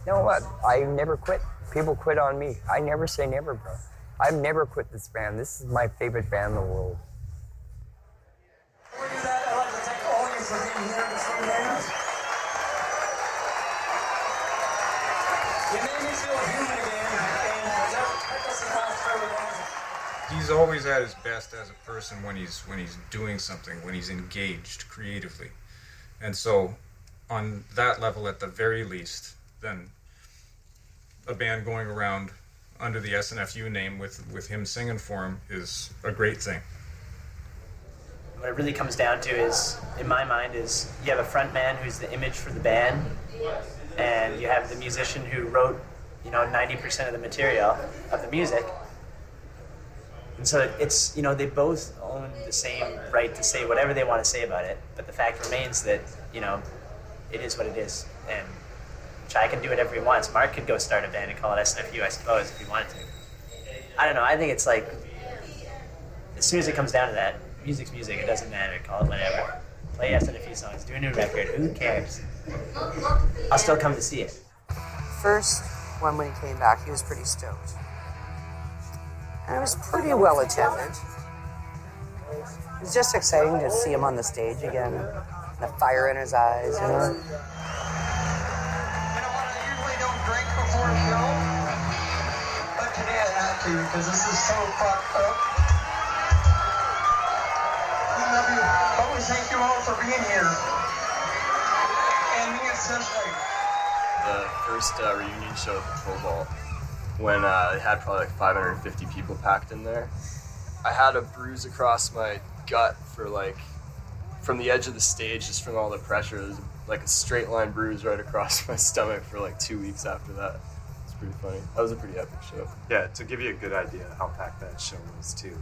Speaker 22: You know what? I never quit. People quit on me. I never say never, bro. I've never quit this band. This is my favorite band in the world.
Speaker 11: Before we do that, I'd like to thank all of you for being here in front of bands. You made me feel human again, and that doesn't last very long.
Speaker 27: He's always at his best as a person when he's doing something, when he's engaged creatively. And so on that level, at the very least, then a band going around under the SNFU name with him singing for him is a great thing.
Speaker 18: What it really comes down to is, in my mind, is you have a front man who's the image for the band, and you have the musician who wrote, 90% of the material of the music. And so it's, they both own the same right to say whatever they want to say about it, but the fact remains that, it is what it is. And Chai can do whatever he wants. Mark could go start a band and call it SNFU, I suppose, if he wanted to. I don't know, I think it's as soon as it comes down to that, music's music, it doesn't matter, call it whatever. Play SNFU songs, do a new record, who cares? I'll still come to see it.
Speaker 20: First one, when he came back, he was pretty stoked. And it was pretty well attended. It was just exciting to see him on the stage again. The fire in his eyes,
Speaker 11: You know what, I usually don't drink before a show, but today I have to, because this is so fucked up. I love you. Always thank you all for being here. And me especially.
Speaker 17: The first reunion show at the Cobalt, when they had probably 550 people packed in there, I had a bruise across my gut for from the edge of the stage, just from all the pressure. There's a straight line bruise right across my stomach for 2 weeks after that. It's pretty funny. That was a pretty epic show.
Speaker 14: Yeah, to give you a good idea how packed that show was too.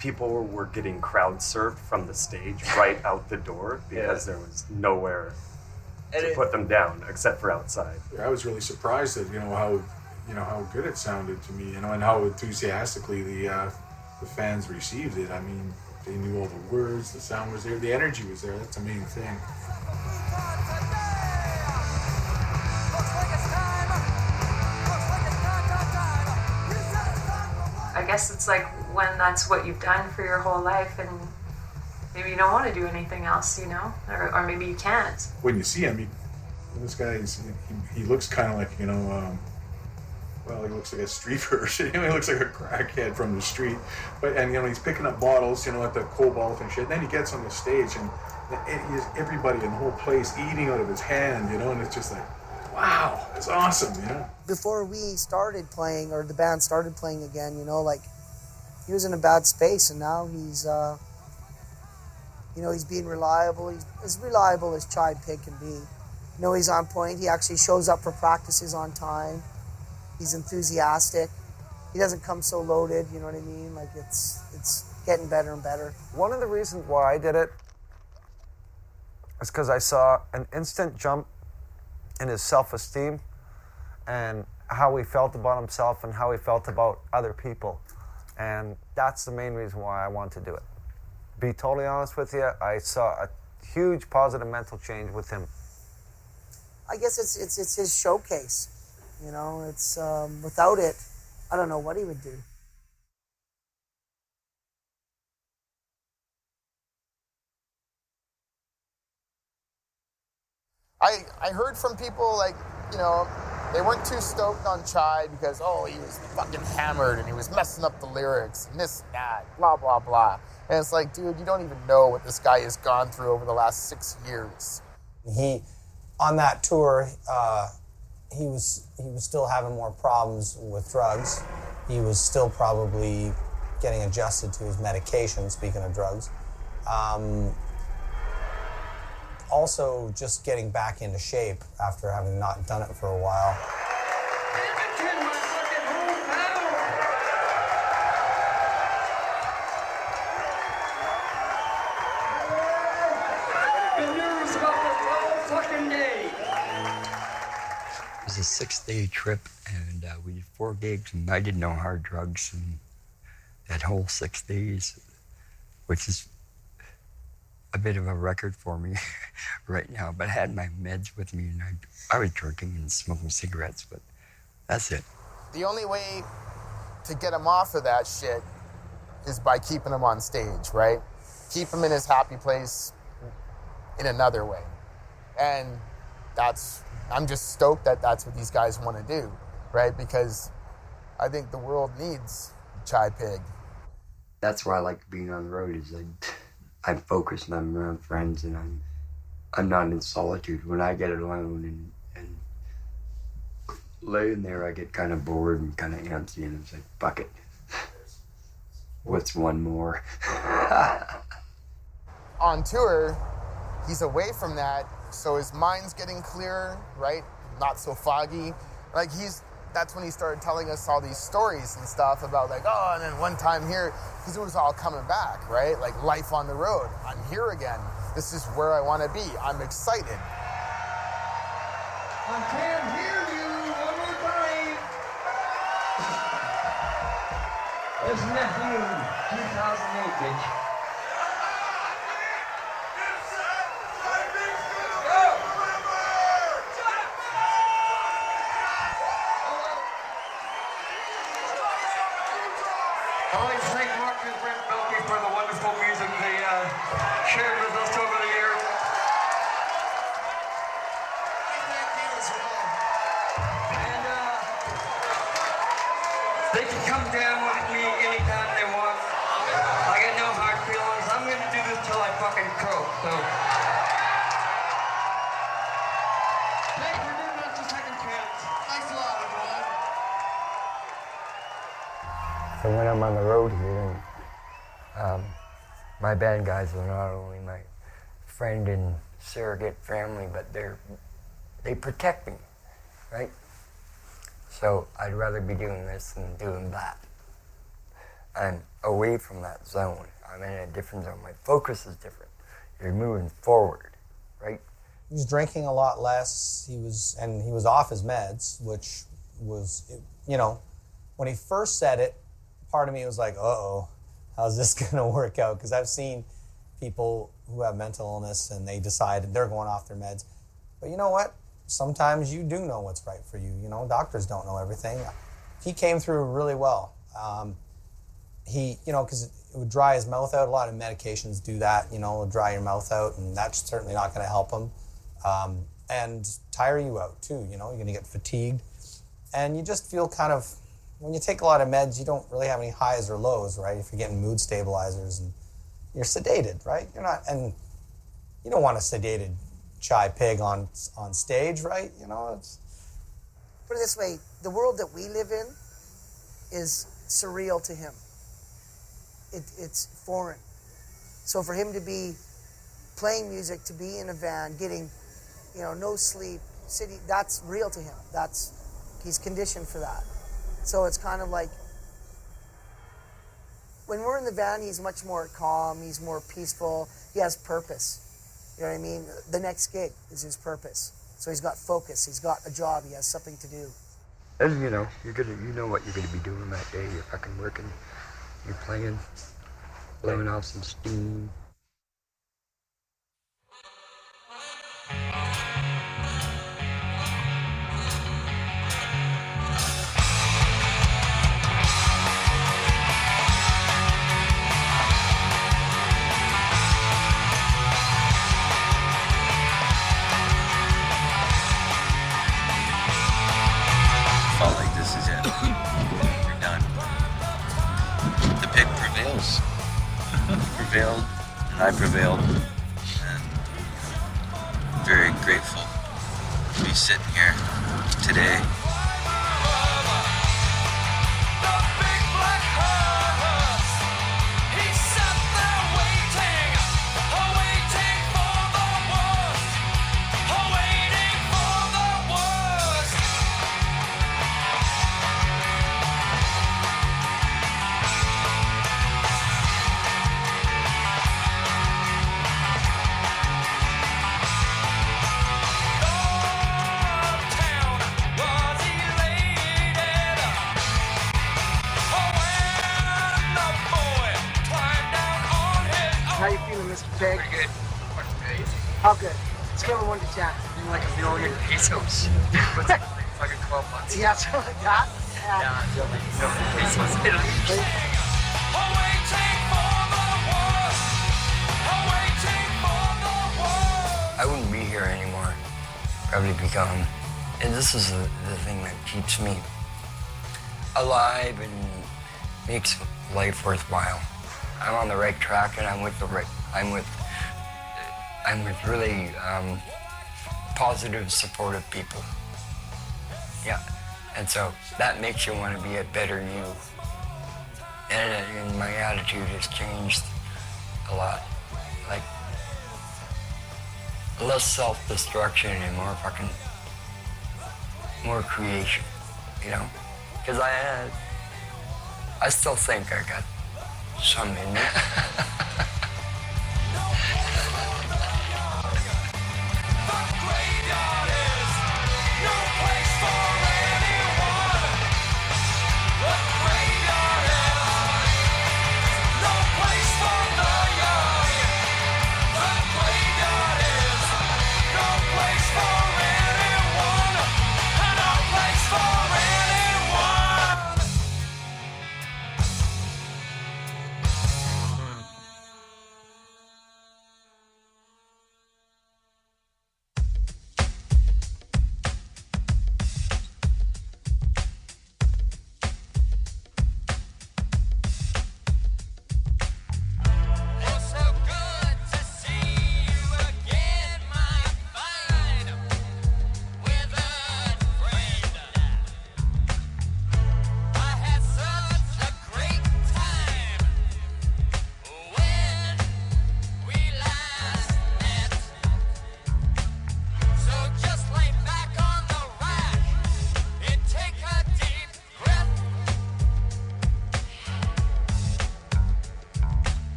Speaker 14: People were getting crowd surfed from the stage right out the door because there was nowhere to put them down except for outside.
Speaker 28: I was really surprised at how good it sounded to me, and how enthusiastically the fans received it. I mean, they knew all the words, the sound was there, the energy was there. That's the main thing.
Speaker 1: guess it's like when that's what you've done for your whole life, and maybe you don't want to do anything else, you know, or maybe you can't.
Speaker 28: When you see him, this guy he looks kind of like, you know, well, he looks like a street version. He looks like a crackhead from the street, and you know, he's picking up bottles, you know, at the Cobalt and shit. And then he gets on the stage, and everybody in the whole place eating out of his hand, you know, and it's just like, wow, it's awesome, you know.
Speaker 22: Before we started playing, or the band started playing again, you know, like, he was in a bad space, and now he's, you know, he's being reliable. He's as reliable as Chai Pig can be. You know, he's on point. He actually shows up for practices on time. He's enthusiastic. He doesn't come so loaded, you know what I mean? Like, it's getting better and better.
Speaker 7: One of the reasons why I did it is because I saw an instant jump in his self-esteem and how he felt about himself and how he felt about other people. And that's the main reason why I want to do it. Be totally honest with you, I saw a huge positive mental change with him.
Speaker 22: I guess it's his showcase. You know, it's without it, I don't know what he would do.
Speaker 9: I heard from people, like, you know, they weren't too stoked on Chai because, oh, he was fucking hammered and he was messing up the lyrics and this and that, blah, blah, blah. And it's like, dude, you don't even know what this guy has gone through over the last 6 years.
Speaker 12: On that tour, he was still having more problems with drugs. He was still probably getting adjusted to his medication, speaking of drugs. Also, just getting back into shape after having not done it for a while.
Speaker 3: It was a 6-day trip, and we did 4 gigs, and I did no hard drugs and that whole 6 days, which is a bit of a record for me right now. But I had my meds with me, and I was drinking and smoking cigarettes, but that's it.
Speaker 9: The only way to get him off of that shit is by keeping him on stage, right? Keep him in his happy place in another way. And I'm just stoked that that's what these guys want to do, right? Because I think the world needs Chai Pig.
Speaker 3: That's why I like being on the road, is I'm focused and I'm around friends, and I'm not in solitude. When I get alone and laying there, I get kind of bored and kind of antsy, and it's like, fuck it. What's one more?
Speaker 9: On tour, he's away from that, so his mind's getting clearer, right? Not so foggy. Like, that's when he started telling us all these stories and stuff about, like, oh, and then one time here, because it was all coming back, right? Like, life on the road. I'm here again. This is where I want to be. I'm excited.
Speaker 11: I can't hear you one more time. SNFU 2008, bitch. I'd like to thank Mark and Brent Belkey for the wonderful music they shared with us over the years. And they can come down with me anytime they want. I got no hard feelings. I'm going to do this till I fucking croak. So. Thanks for giving us a second chance. Thanks a lot, everyone.
Speaker 3: So when I'm on the road here, my band guys are not only my friend and surrogate family, but they protect me, right? So I'd rather be doing this than doing that. I'm away from that zone. I'm in a different zone. My focus is different. You're moving forward, right?
Speaker 12: He was drinking a lot less. He was off his meds, which was, you know, when he first said it, part of me was like, uh-oh, how's this going to work out? Because I've seen people who have mental illness and they decide they're going off their meds. But you know what? Sometimes you do know what's right for you. You know, doctors don't know everything. He came through really well. he, because it would dry his mouth out. A lot of medications do that, it'll dry your mouth out, and that's certainly not going to help him. And tire you out too, you're going to get fatigued. And you just feel kind of, when you take a lot of meds, you don't really have any highs or lows, right? If you're getting mood stabilizers and you're sedated, right? You're not, and you don't want a sedated Chai Pig on stage, right? It's...
Speaker 22: Put it this way, the world that we live in is surreal to him. It's foreign. So for him to be playing music, to be in a van, getting, no sleep, that's real to him. He's conditioned for that. So it's kind of like, when we're in the van, he's much more calm, he's more peaceful, he has purpose. You know what I mean? The next gig is his purpose. So he's got focus, he's got a job, he has something to do.
Speaker 3: And you know what you're gonna be doing that day. You're fucking working, you're playing, blowing off some steam.
Speaker 2: Felt like this is it. You're done. The pig prevails. He prevailed, and I prevailed, and I'm very grateful to be sitting here today.
Speaker 22: How you feeling, Mr. Pig?
Speaker 3: Pretty good.
Speaker 22: How good? Scale of 1 to 10.
Speaker 3: Like $1 million pesos. What's it, like fucking 12 months?
Speaker 22: Yeah, something like that.
Speaker 3: Yeah, I feel like $1 million pesos. I wouldn't be here anymore. Probably be gone. And this is the thing that keeps me alive and makes life worthwhile. I'm on the right track, and I'm with really positive, supportive people. Yeah, and so that makes you want to be a better you. And my attitude has changed a lot. Like, less self-destruction and more creation, Because I still think I got some in me.